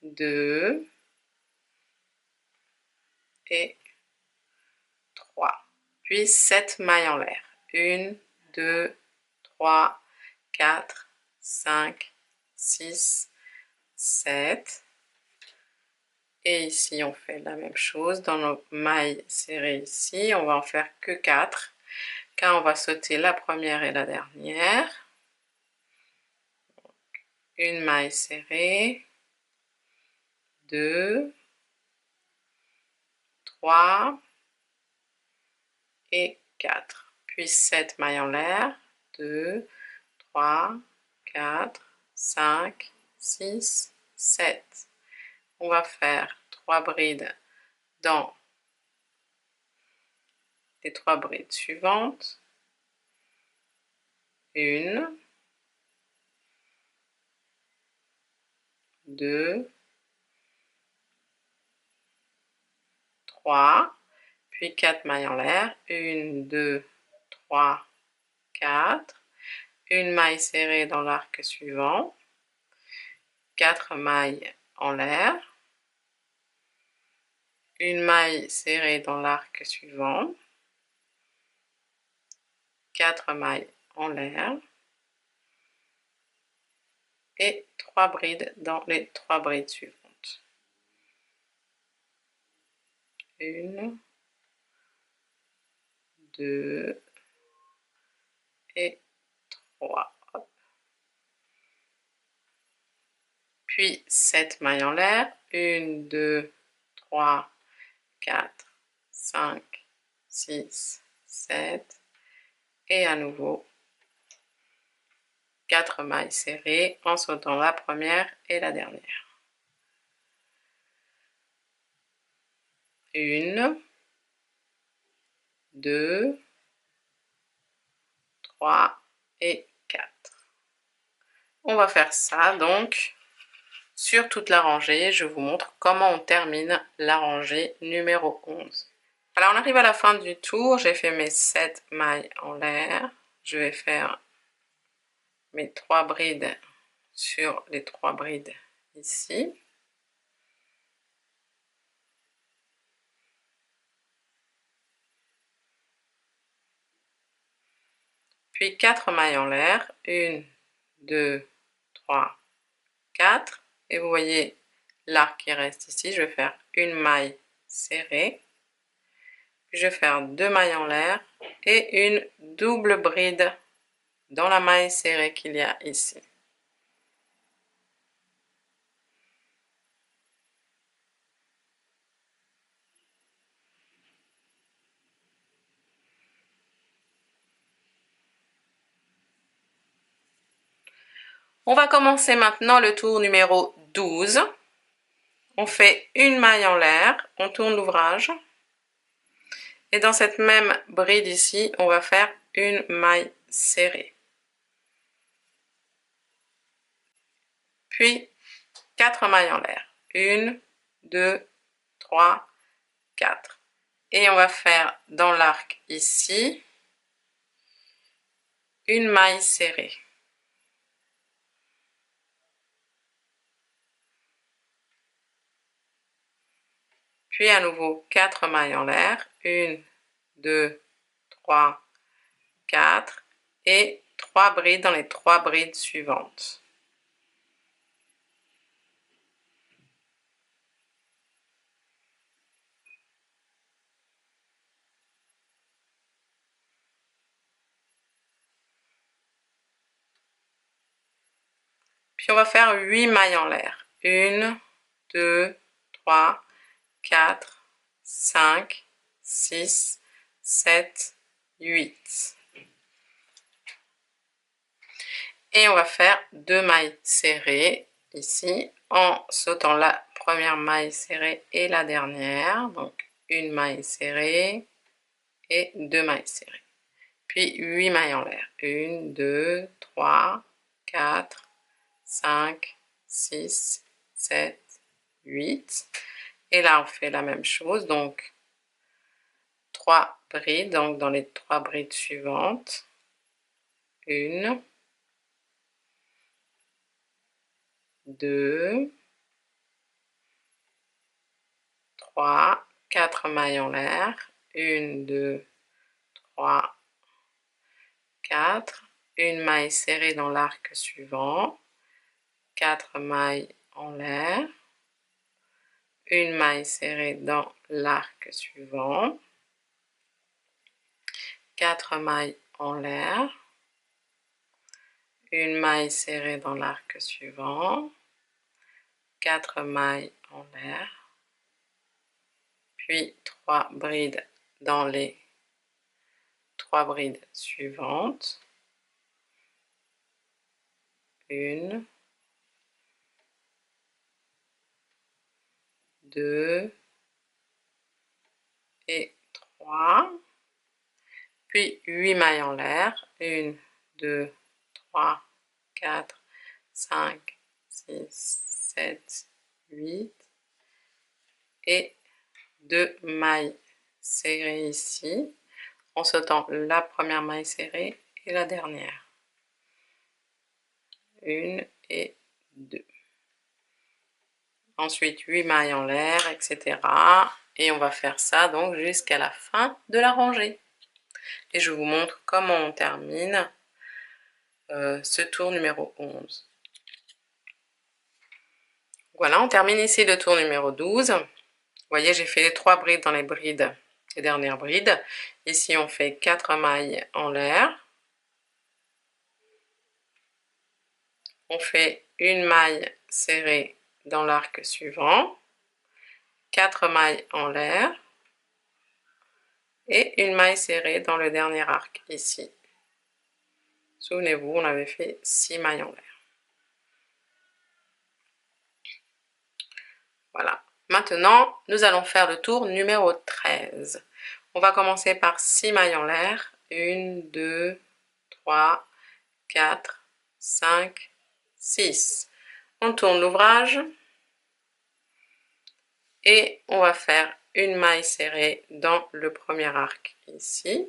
2 et 3. Puis 7 mailles en l'air. 1, 2, 3, 4, 5, 6, 7. Et ici, on fait la même chose. Dans nos mailles serrées ici, on va en faire que 4, car on va sauter la première et la dernière. Donc, une maille serrée, 2, 3 et 4. Puis 7 mailles en l'air, 2, 3, 4, 5, 6, 7. On va faire 3 brides dans les 3 brides suivantes. 1, 2, 3, puis 4 mailles en l'air. 1, 2, 3, 4. Une maille serrée dans l'arc suivant. 4 mailles en l'air. Une maille serrée dans l'arc suivant. 4 mailles en l'air. Et 3 brides dans les 3 brides suivantes. 1, 2 et 3. Hop. Puis 7 mailles en l'air. 1, 2, 3, 4, 5, 6, 7. Et à nouveau 4 mailles serrées en sautant la première et la dernière. 1, 2, 3 et 4. On va faire ça donc sur toute la rangée. Je vous montre comment on termine la rangée numéro 11. Alors on arrive à la fin du tour, j'ai fait mes 7 mailles en l'air. Je vais faire mes 3 brides sur les 3 brides ici. Puis 4 mailles en l'air, 1, 2, 3, 4. Et vous voyez l'arc qui reste ici, je vais faire une maille serrée. Puis je vais faire 2 mailles en l'air et une double bride dans la maille serrée qu'il y a ici. On va commencer maintenant le tour numéro 12. On fait une maille en l'air, on tourne l'ouvrage. Et dans cette même bride ici, on va faire une maille serrée. Puis 4 mailles en l'air. 1, 2, 3, 4. Et on va faire dans l'arc ici une maille serrée. Puis à nouveau 4 mailles en l'air. 1, 2, 3, 4. Et 3 brides dans les 3 brides suivantes. Puis on va faire 8 mailles en l'air. 1, 2, 3, 4, 5, 6, 7, 8. Et on va faire 2 mailles serrées ici en sautant la première maille serrée et la dernière. Donc une maille serrée et 2 mailles serrées. Puis 8 mailles en l'air. 1, 2, 3, 4, 5, 6, 7, 8. Et là, on fait la même chose, donc 3 brides, donc dans les 3 brides suivantes, 1, 2, 3, 4 mailles en l'air, 1, 2, 3, 4, une maille serrée dans l'arc suivant, 4 mailles en l'air, une maille serrée dans l'arc suivant, 4 mailles en l'air, une maille serrée dans l'arc suivant, 4 mailles en l'air, puis 3 brides dans les 3 brides suivantes, 1, 2 et 3, puis 8 mailles en l'air, 1, 2, 3, 4, 5, 6, 7, 8 et 2 mailles serrées ici, en sautant la première maille serrée et la dernière. 1 et 2. Ensuite 8 mailles en l'air, etc. Et on va faire ça donc jusqu'à la fin de la rangée. Et je vous montre comment on termine ce tour numéro 11. Voilà, on termine ici le tour numéro 12. Vous voyez, j'ai fait les 3 brides dans les dernières brides. Ici, on fait 4 mailles en l'air. On fait une maille serrée dans l'arc suivant, 4 mailles en l'air et une maille serrée dans le dernier arc ici. Souvenez-vous, on avait fait 6 mailles en l'air. Voilà. Maintenant, nous allons faire le tour numéro 13. On va commencer par 6 mailles en l'air. 1, 2, 3, 4, 5, 6. On tourne l'ouvrage et on va faire une maille serrée dans le premier arc ici.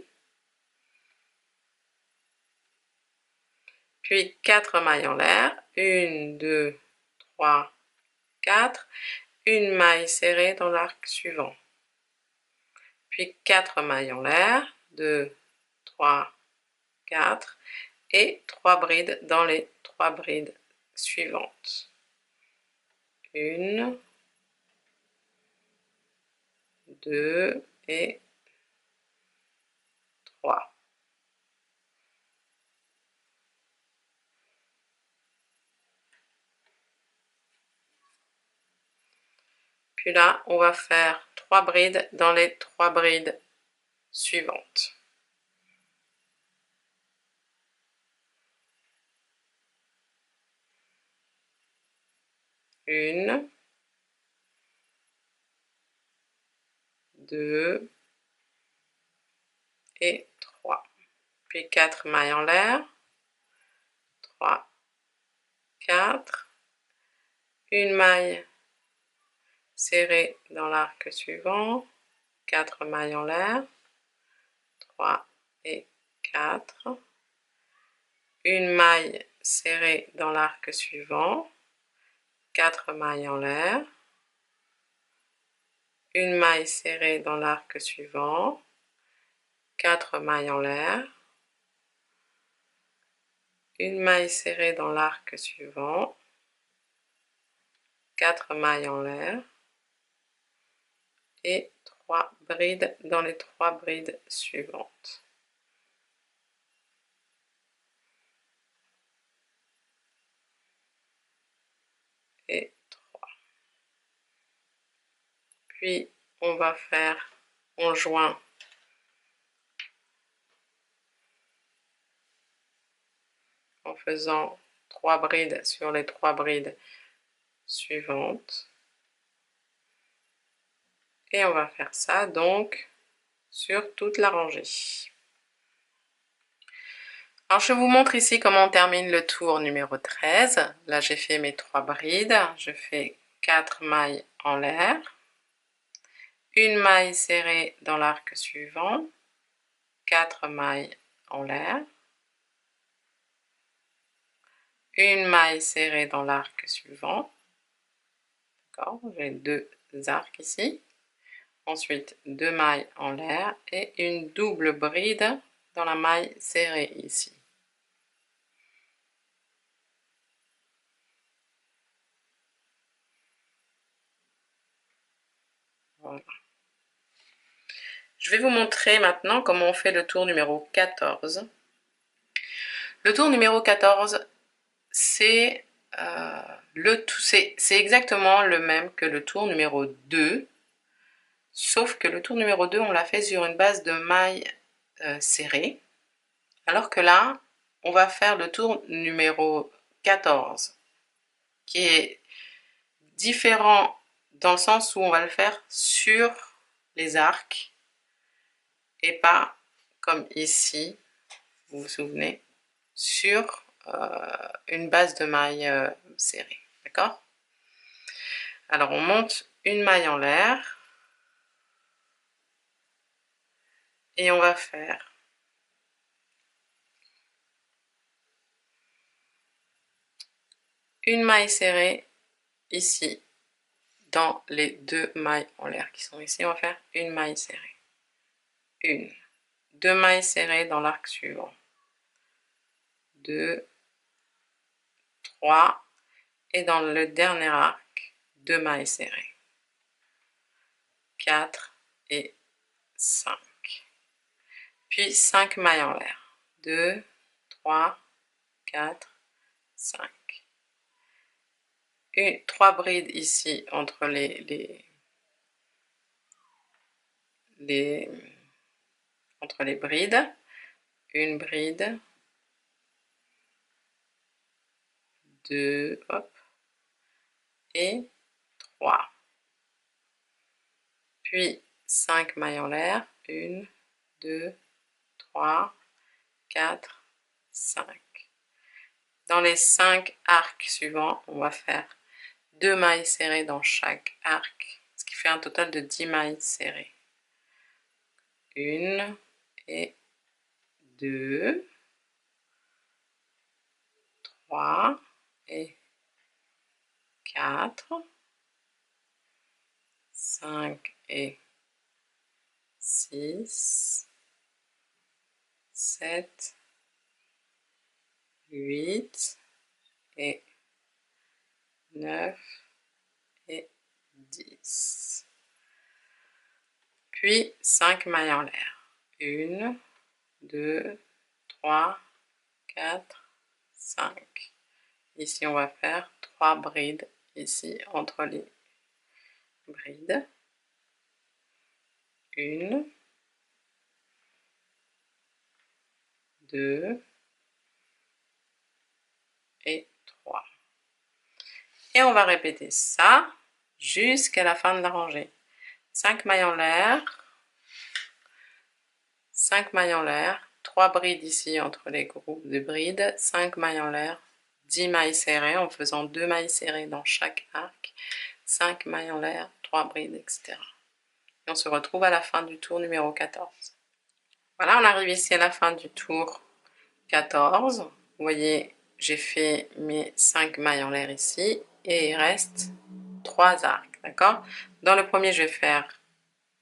Puis 4 mailles en l'air. 1, 2, 3, 4. Une maille serrée dans l'arc suivant. Puis 4 mailles en l'air. 2, 3, 4. Et 3 brides dans les 3 brides suivantes. 1, 2 et 3. Puis là, on va faire 3 brides dans les 3 brides suivantes. 1, 2 et 3. Puis 4 mailles en l'air. 3, 4. Une maille serrée dans l'arc suivant. 4 mailles en l'air. 3 et 4. Une maille serrée dans l'arc suivant. 4 mailles en l'air. Une maille serrée dans l'arc suivant. 4 mailles en l'air. Une maille serrée dans l'arc suivant. 4 mailles en l'air. Et 3 brides dans les 3 brides suivantes. Et 3. Puis on va faire, on joint en faisant 3 brides sur les 3 brides suivantes. Et on va faire ça donc sur toute la rangée. Alors je vous montre ici comment on termine le tour numéro 13. Là j'ai fait mes 3 brides, je fais 4 mailles en l'air, une maille serrée dans l'arc suivant, 4 mailles en l'air, une maille serrée dans l'arc suivant, d'accord, j'ai 2 arcs ici, ensuite 2 mailles en l'air et une double bride dans la maille serrée ici. Voilà. Je vais vous montrer maintenant comment on fait le tour numéro 14. Le tour numéro 14, c'est exactement le même que le tour numéro 2, sauf que le tour numéro 2, on l'a fait sur une base de mailles serrées, alors que là, on va faire le tour numéro 14, qui est différent dans le sens où on va le faire sur les arcs, et pas comme ici, vous vous souvenez, sur une base de mailles serrées, d'accord? Alors on monte une maille en l'air et on va faire une maille serrée ici dans les 2 mailles en l'air qui sont ici. On va faire une maille serrée, une, 2 mailles serrées dans l'arc suivant, 2, 3, et dans le dernier arc, 2 mailles serrées, 4 et 5. Puis 5 mailles en l'air, 2, 3, 4, 5. 3 brides ici entre entre les brides, une bride, 2, hop, et 3. Puis 5 mailles en l'air, 1, 2, 3, 4, 5. Dans les 5 arcs suivants, on va faire 2 mailles serrées dans chaque arc, ce qui fait un total de 10 mailles serrées. 1 et 2, 3 et 4, 5 et 6, 7, 8 et 9 et 10. Puis 5 mailles en l'air. 1, 2, 3, 4, 5. Ici, on va faire 3 brides ici entre les brides. 1, 2 et 3. Et on va répéter ça jusqu'à la fin de la rangée. 5 mailles en l'air, 5 mailles en l'air, 3 brides ici entre les groupes de brides, 5 mailles en l'air, 10 mailles serrées en faisant 2 mailles serrées dans chaque arc, 5 mailles en l'air, 3 brides, etc. Et on se retrouve à la fin du tour numéro 14. Voilà, on arrive ici à la fin du tour 14. Vous voyez, j'ai fait mes 5 mailles en l'air ici et il reste 3 arcs, d'accord? Dans le premier, je vais faire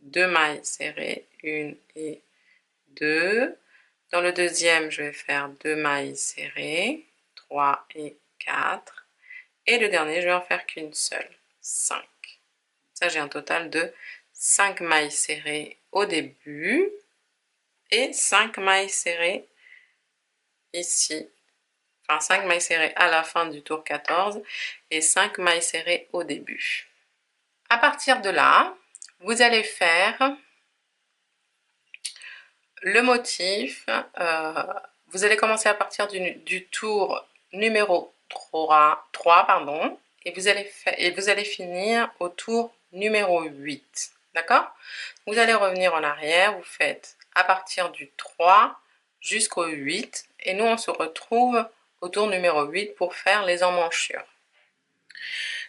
2 mailles serrées, 1 et 2. Dans le deuxième, je vais faire 2 mailles serrées, 3 et 4. Et le dernier, je vais en faire qu'une seule, 5. Ça, j'ai un total de 5 mailles serrées au début et 5 mailles serrées ici. Enfin, 5 mailles serrées à la fin du tour 14 et 5 mailles serrées au début. À partir de là, vous allez faire le motif. Vous allez commencer à partir du tour numéro 3, pardon, et vous allez finir au tour numéro 8. D'accord? Vous allez revenir en arrière, vous faites à partir du 3 jusqu'au 8 et nous on se retrouve au tour numéro 8 pour faire les emmanchures.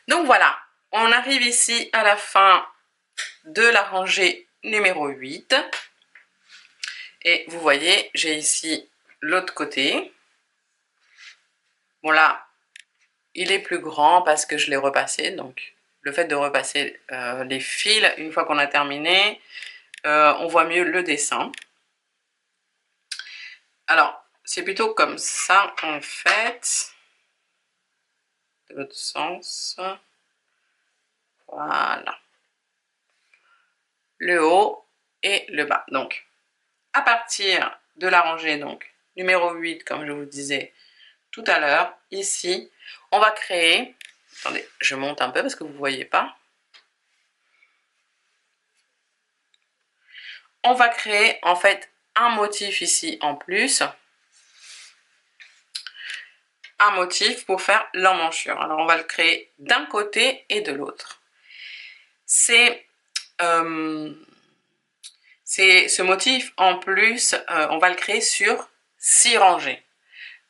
Donc voilà, on arrive ici à la fin de la rangée numéro 8 et vous voyez, j'ai ici l'autre côté. Bon là, il est plus grand parce que je l'ai repassé, donc le fait de repasser les fils une fois qu'on a terminé, on voit mieux le dessin. Alors, c'est plutôt comme ça en fait, de l'autre sens. Voilà. Le haut et le bas. Donc, à partir de la rangée donc numéro 8, comme je vous disais tout à l'heure, ici, on va créer... Attendez, je monte un peu parce que vous ne voyez pas. On va créer en fait un motif ici en plus. Un motif pour faire l'emmanchure. Alors, on va le créer d'un côté et de l'autre. C'est ce motif en plus, on va le créer sur 6 rangées.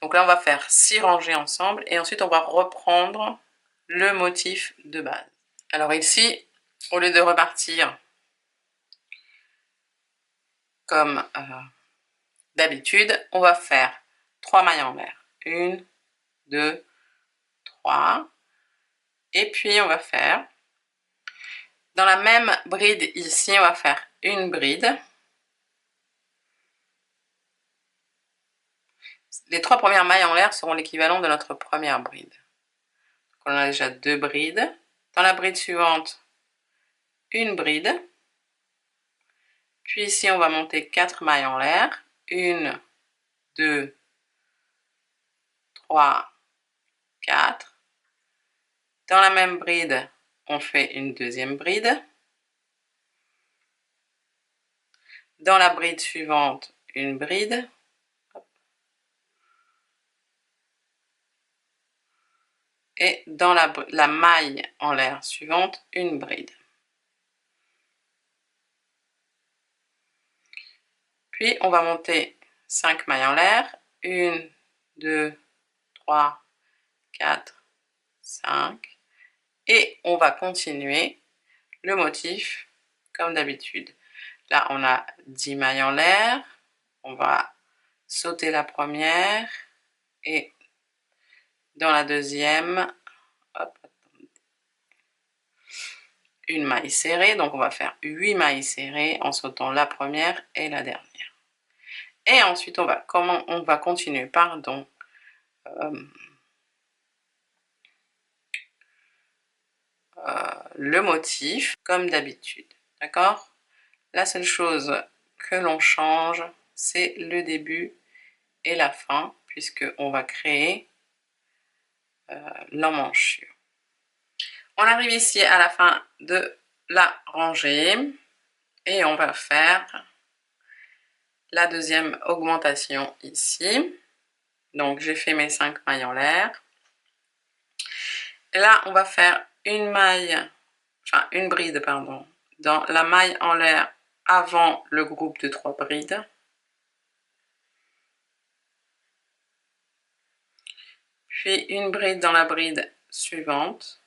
Donc là, on va faire 6 rangées ensemble et ensuite, on va reprendre le motif de base. Alors ici, au lieu de repartir comme d'habitude, on va faire 3 mailles en l'air. 1, 2, 3. Et puis, on va faire, dans la même bride ici, on va faire une bride. Les 3 premières mailles en l'air seront l'équivalent de notre première bride. Donc on a déjà 2 brides. Dans la bride suivante, une bride. Puis ici, on va monter 4 mailles en l'air. 1, 2, 3, 4. Dans la même bride, on fait une deuxième bride. Dans la bride suivante, une bride. Et dans la maille en l'air suivante, une bride. Puis, on va monter 5 mailles en l'air. 1, 2, 3, 4, 5. Et on va continuer le motif comme d'habitude. Là, on a 10 mailles en l'air. On va sauter la première et dans la deuxième, hop, une maille serrée. Donc, on va faire 8 mailles serrées en sautant la première et la dernière. Et ensuite, on va continuer, pardon, le motif comme d'habitude. D'accord? La seule chose que l'on change, c'est le début et la fin, puisqu'on va créer l'emmanchure. On arrive ici à la fin de la rangée et on va faire la deuxième augmentation ici. Donc j'ai fait mes 5 mailles en l'air. Et là, on va faire une bride, pardon, dans la maille en l'air avant le groupe de 3 brides. Puis une bride dans la bride suivante.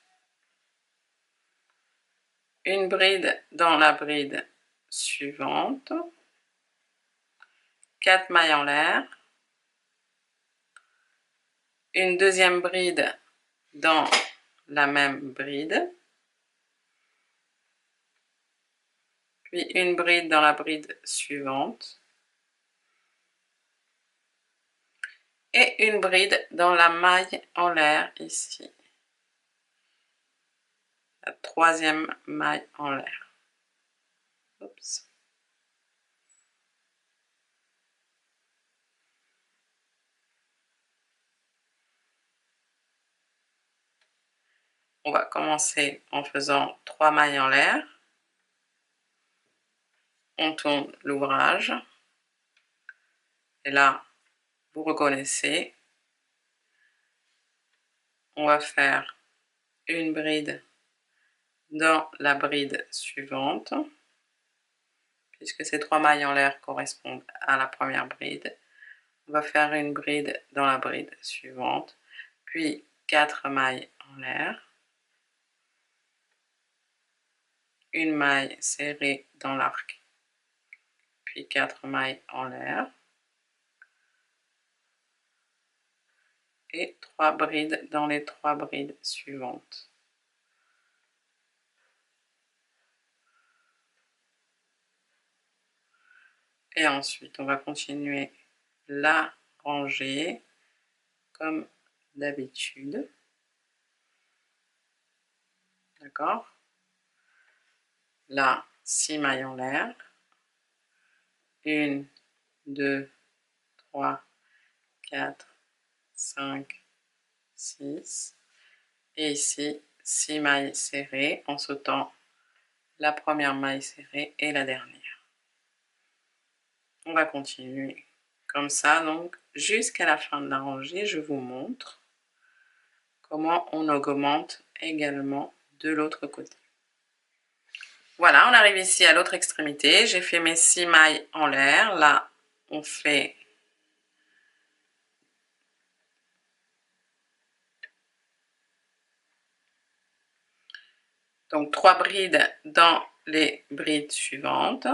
Une bride dans la bride suivante. 4 mailles en l'air. Une deuxième bride dans la même bride. Puis une bride dans la bride suivante. Et une bride dans la maille en l'air ici. La troisième maille en l'air. Oups. On va commencer en faisant 3 mailles en l'air. On tourne l'ouvrage. Et là, vous reconnaissez. On va faire une bride dans la bride suivante, puisque ces 3 mailles en l'air correspondent à la première bride. on va faire une bride dans la bride suivante, puis 4 mailles en l'air, une maille serrée dans l'arc, puis 4 mailles en l'air, et 3 brides dans les 3 brides suivantes. Et ensuite, on va continuer la rangée comme d'habitude. D'accord? Là, 6 mailles en l'air. 1, 2, 3, 4, 5, 6. Et ici, 6 mailles serrées en sautant la première maille serrée et la dernière. On va continuer comme ça, donc jusqu'à la fin de la rangée, je vous montre comment on augmente également de l'autre côté. Voilà, on arrive ici à l'autre extrémité. J'ai fait mes 6 mailles en l'air. Là, on fait donc 3 brides dans les brides suivantes.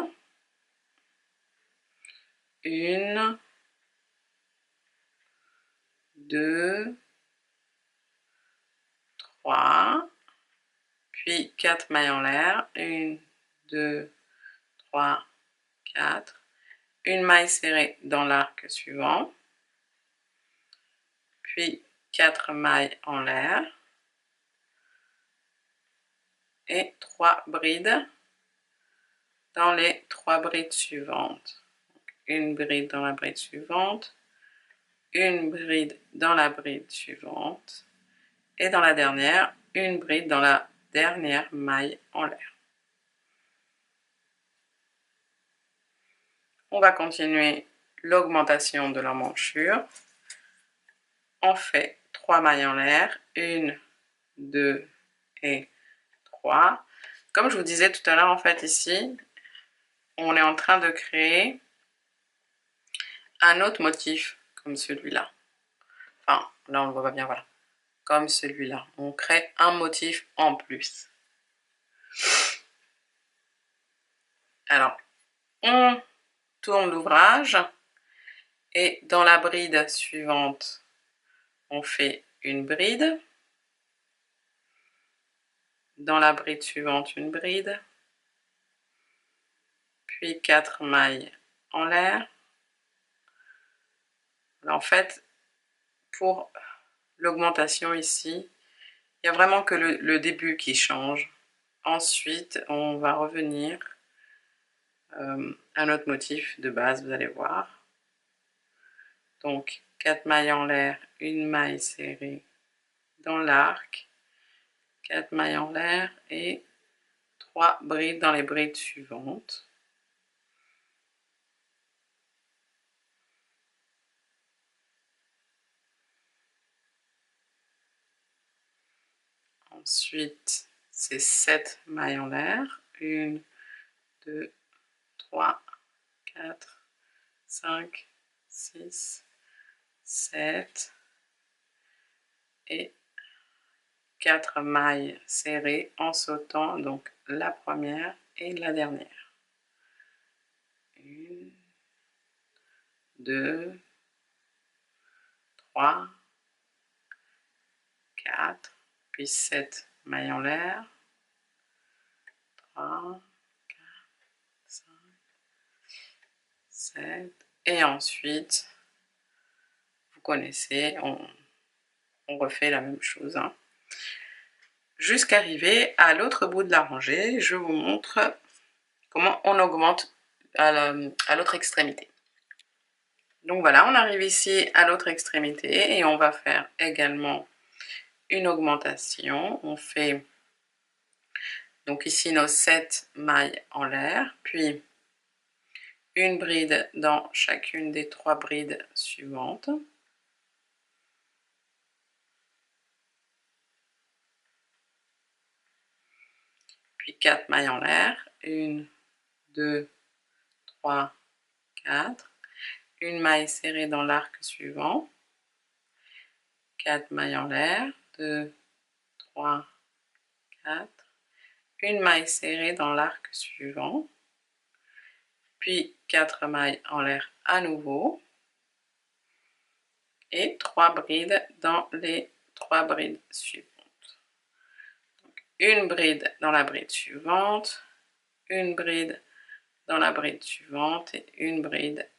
1, 2, 3, puis 4 mailles en l'air. 1, 2, 3, 4. Une maille serrée dans l'arc suivant. Puis 4 mailles en l'air. Et 3 brides dans les 3 brides suivantes. Une bride dans la bride suivante, une bride dans la bride suivante, et dans la dernière, une bride dans la dernière maille en l'air. On va continuer l'augmentation de l'emmanchure. On fait 3 mailles en l'air, 1, 2 et 3. Comme je vous disais tout à l'heure, en fait, ici, on est en train de créer un autre motif comme celui-là. Enfin, là, on le voit pas bien, voilà. Comme celui-là. On crée un motif en plus. Alors, on tourne l'ouvrage et dans la bride suivante, on fait une bride. Dans la bride suivante, une bride. Puis 4 mailles en l'air. En fait, pour l'augmentation ici, il n'y a vraiment que le début qui change. Ensuite, on va revenir à notre motif de base, vous allez voir. Donc, 4 mailles en l'air, une maille serrée dans l'arc, 4 mailles en l'air et 3 brides dans les brides suivantes. Ensuite, c'est 7 mailles en l'air. 1, 2, 3, 4, 5, 6, 7 et 4 mailles serrées en sautant donc la première et la dernière. 1, 2, 3, 4, puis 7 mailles en l'air. 3, 4, 5, 7. Et ensuite, vous connaissez, on refait la même chose. Hein. Jusqu'à arriver à l'autre bout de la rangée, je vous montre comment on augmente à l'autre extrémité. Donc voilà, on arrive ici à l'autre extrémité et on va faire également une augmentation. On fait donc ici nos 7 mailles en l'air, puis une bride dans chacune des 3 brides suivantes. Puis 4 mailles en l'air, 1, 2, 3, 4. une maille serrée dans l'arc suivant, 4 mailles en l'air, 2, 3, 4, une maille serrée dans l'arc suivant, puis 4 mailles en l'air à nouveau, et 3 brides dans les 3 brides suivantes. Donc, une bride dans la bride suivante, une bride dans la bride suivante et une bride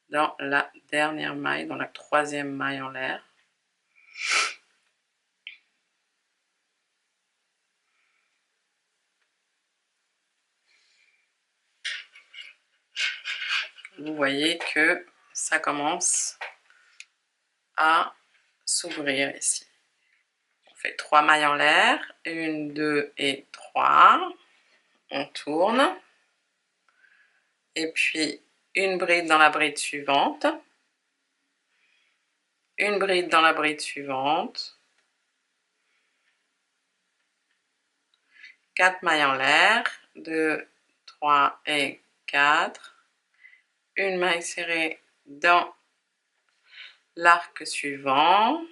dans la dernière maille, dans la 3e maille en l'air. Vous voyez que ça commence à s'ouvrir ici. On fait 3 mailles en l'air, 1, 2 et 3. On tourne. Et puis une bride dans la bride suivante. Une bride dans la bride suivante. 4 mailles en l'air, 2, 3 et 4. Une maille serrée dans l'arc suivant.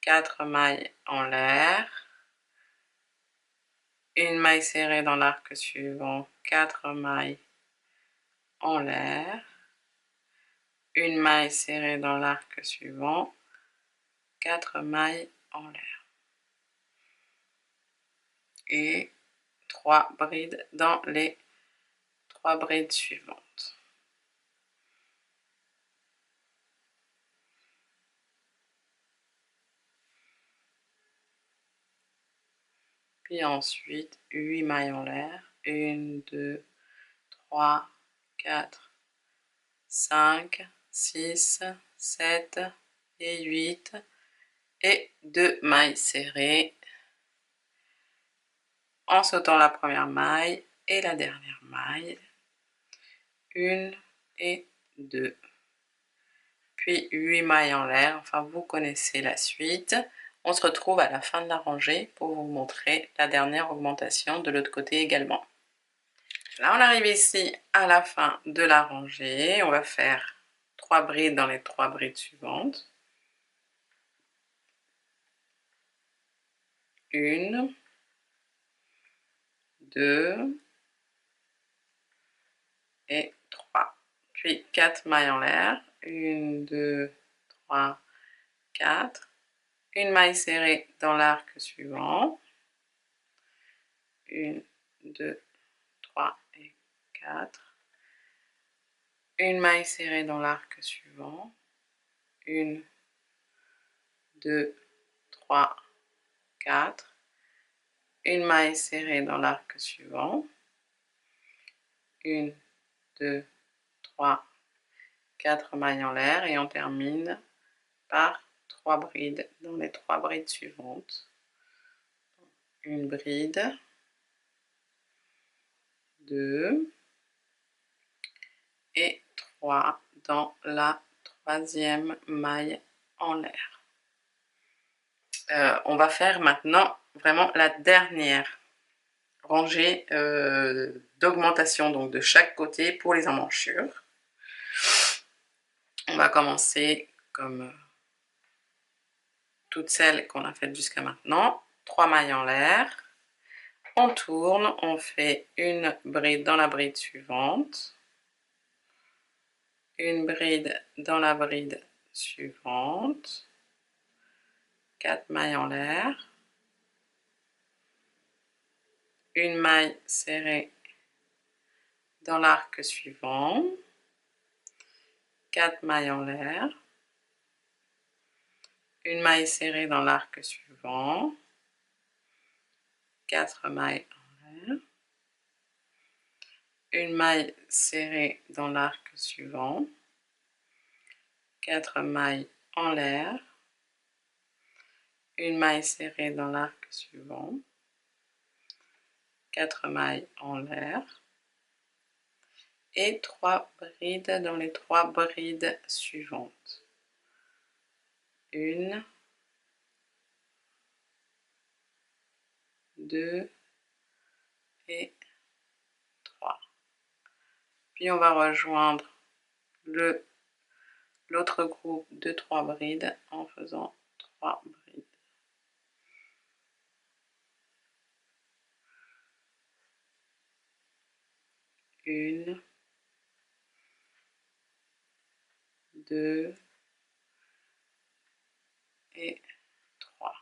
4 mailles en l'air. Une maille serrée dans l'arc suivant, 4 mailles en l'air. Une maille serrée dans l'arc suivant, 4 mailles en l'air. Et 3 brides dans les 3 brides suivantes. Puis ensuite, 8 mailles en l'air. 1, 2, 3, 4, 5, 6, 7 et 8. Et 2 mailles serrées en sautant la première maille et la dernière maille. 1 et 2. Puis 8 mailles en l'air. Enfin, vous connaissez la suite. On se retrouve à la fin de la rangée pour vous montrer la dernière augmentation de l'autre côté également. Là, on arrive ici à la fin de la rangée. On va faire 3 brides dans les 3 brides suivantes. 1, 2 et 3. Puis 4 mailles en l'air. 1, 2, 3, 4. Une maille serrée dans l'arc suivant. 1, 2, 3 et 4. Une maille serrée dans l'arc suivant. 1, 2, 3, 4. Une maille serrée dans l'arc suivant. 1, 2, 3, 4 mailles en l'air et on termine par 3 brides dans les 3 brides suivantes. Une bride, 2 et 3 dans la 3e maille en l'air. On va faire maintenant vraiment la dernière rangée d'augmentation donc de chaque côté pour les emmanchures. On va commencer comme toutes celles qu'on a faites jusqu'à maintenant. 3 mailles en l'air. On tourne, on fait une bride dans la bride suivante. Une bride dans la bride suivante. 4 mailles en l'air. Une maille serrée dans l'arc suivant. 4 mailles en l'air. Une maille serrée dans l'arc suivant. 4 mailles en l'air. Une maille serrée dans l'arc suivant. 4 mailles en l'air. Une maille serrée dans l'arc suivant. 4 mailles en l'air. Et 3 brides dans les 3 brides suivantes. 1, 2 et 3. Puis on va rejoindre l'autre groupe de 3 brides en faisant 3 brides. Une, deux et 3.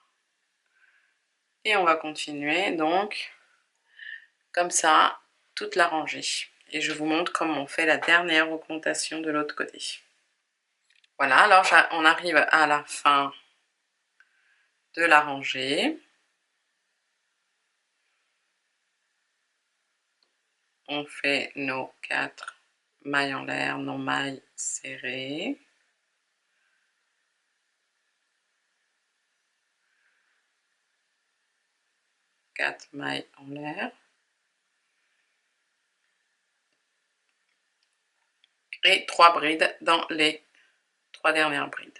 Et on va continuer donc comme ça toute la rangée. Et je vous montre comment on fait la dernière augmentation de l'autre côté. Voilà, alors on arrive à la fin de la rangée. On fait nos 4 mailles en l'air, nos mailles serrées. Quatre mailles en l'air. Et 3 brides dans les 3 dernières brides.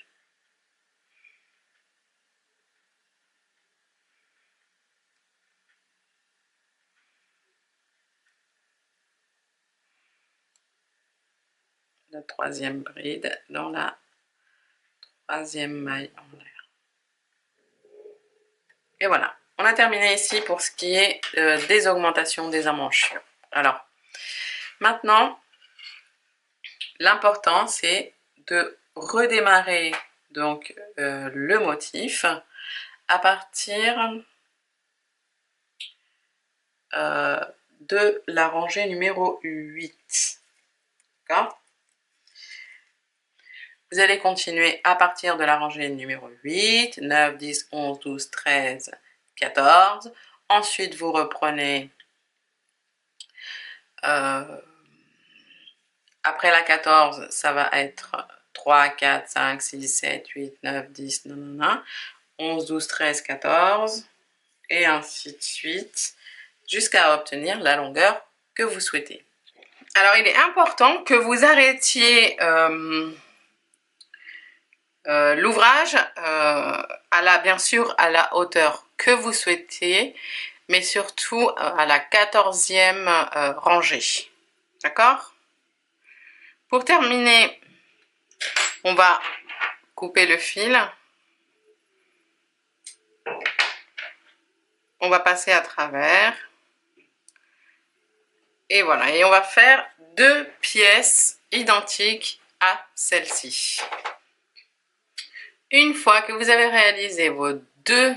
La troisième bride dans la troisième maille en l'air. Et voilà, on a terminé ici pour ce qui est des augmentations des emmanchures. Alors, maintenant, l'important c'est de redémarrer donc le motif à partir de la rangée numéro 8. D'accord ? Vous allez continuer à partir de la rangée numéro 8, 9, 10, 11, 12, 13, 14. Ensuite, vous reprenez après la 14, ça va être 3, 4, 5, 6, 7, 8, 9, 10, 11, 12, 13, 14 et ainsi de suite jusqu'à obtenir la longueur que vous souhaitez. Alors, il est important que vous arrêtiez l'ouvrage bien sûr à la hauteur que vous souhaitez, mais surtout à la 14e rangée. D'accord ? Pour terminer, on va couper le fil. On va passer à travers. Et voilà, et on va faire 2 pièces identiques à celle-ci. Une fois que vous avez réalisé vos 2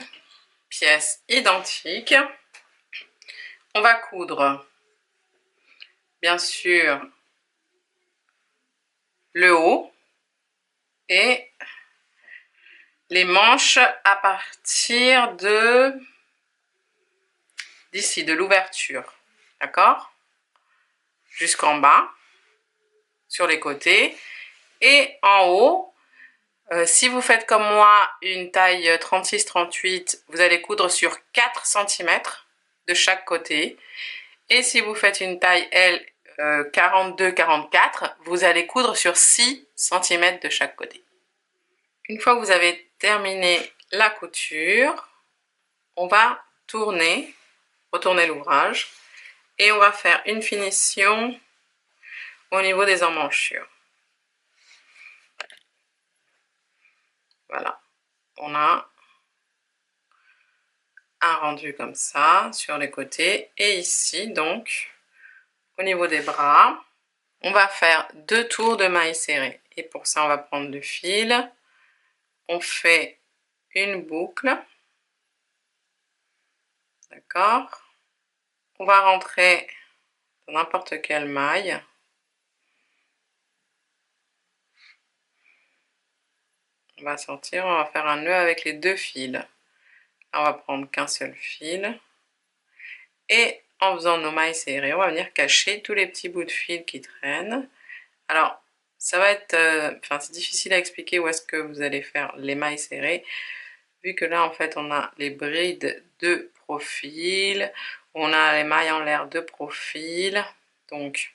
pièces identiques, on va coudre, bien sûr, le haut et les manches à partir d'ici, de l'ouverture, d'accord? Jusqu'en bas, sur les côtés, et en haut, si vous faites comme moi une taille 36-38, vous allez coudre sur 4 cm de chaque côté. Et si vous faites une taille L 42-44, vous allez coudre sur 6 cm de chaque côté. Une fois que vous avez terminé la couture, on va retourner l'ouvrage et on va faire une finition au niveau des emmanchures. Voilà, on a un rendu comme ça sur les côtés et ici donc au niveau des bras on va faire 2 tours de mailles serrées et pour ça on va prendre le fil, on fait une boucle, d'accord, on va rentrer dans n'importe quelle maille, on va sortir, on va faire un nœud avec les 2 fils. Là, on va prendre qu'un seul fil et en faisant nos mailles serrées, on va venir cacher tous les petits bouts de fil qui traînent. Alors, ça va être, c'est difficile à expliquer où est-ce que vous allez faire les mailles serrées, vu que là, en fait, on a les brides de profil, on a les mailles en l'air de profil, donc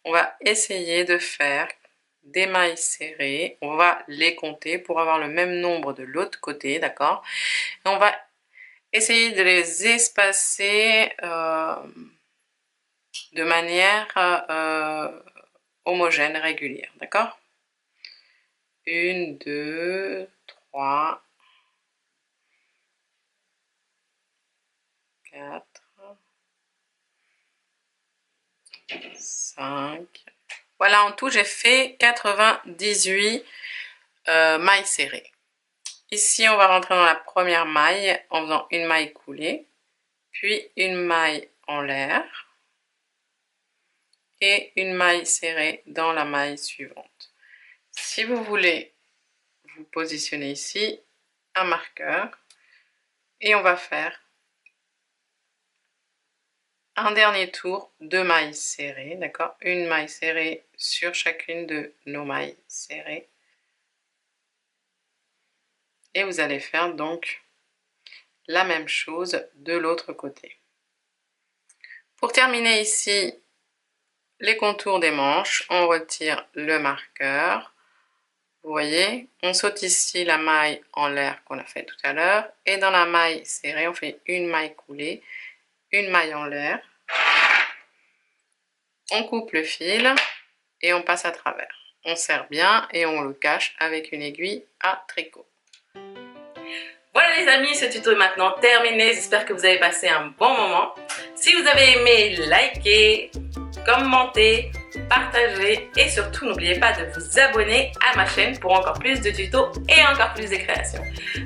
on va essayer de faire des mailles serrées, on va les compter pour avoir le même nombre de l'autre côté, d'accord? Et on va essayer de les espacer de manière homogène, régulière, d'accord? 1, 2, 3, 4, 5. Voilà, en tout, j'ai fait 98 mailles serrées. Ici, on va rentrer dans la première maille en faisant une maille coulée, puis une maille en l'air et une maille serrée dans la maille suivante. Si vous voulez vous positionner ici, un marqueur, et on va faire un dernier tour de mailles serrées, d'accord? Une maille serrée sur chacune de nos mailles serrées. Et vous allez faire donc la même chose de l'autre côté. Pour terminer ici les contours des manches, on retire le marqueur. Vous voyez, on saute ici la maille en l'air qu'on a fait tout à l'heure. Et dans la maille serrée, on fait une maille coulée, une maille en l'air. On coupe le fil et on passe à travers. On serre bien et on le cache avec une aiguille à tricot. Voilà les amis, ce tuto est maintenant terminé. J'espère que vous avez passé un bon moment. Si vous avez aimé, likez, commentez, partagez et surtout n'oubliez pas de vous abonner à ma chaîne pour encore plus de tutos et encore plus de créations.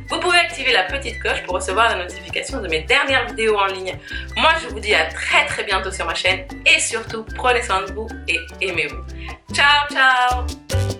Vous pouvez activer la petite cloche pour recevoir la notification de mes dernières vidéos en ligne. Moi je vous dis à très bientôt sur ma chaîne et surtout prenez soin de vous et aimez-vous. Ciao ciao.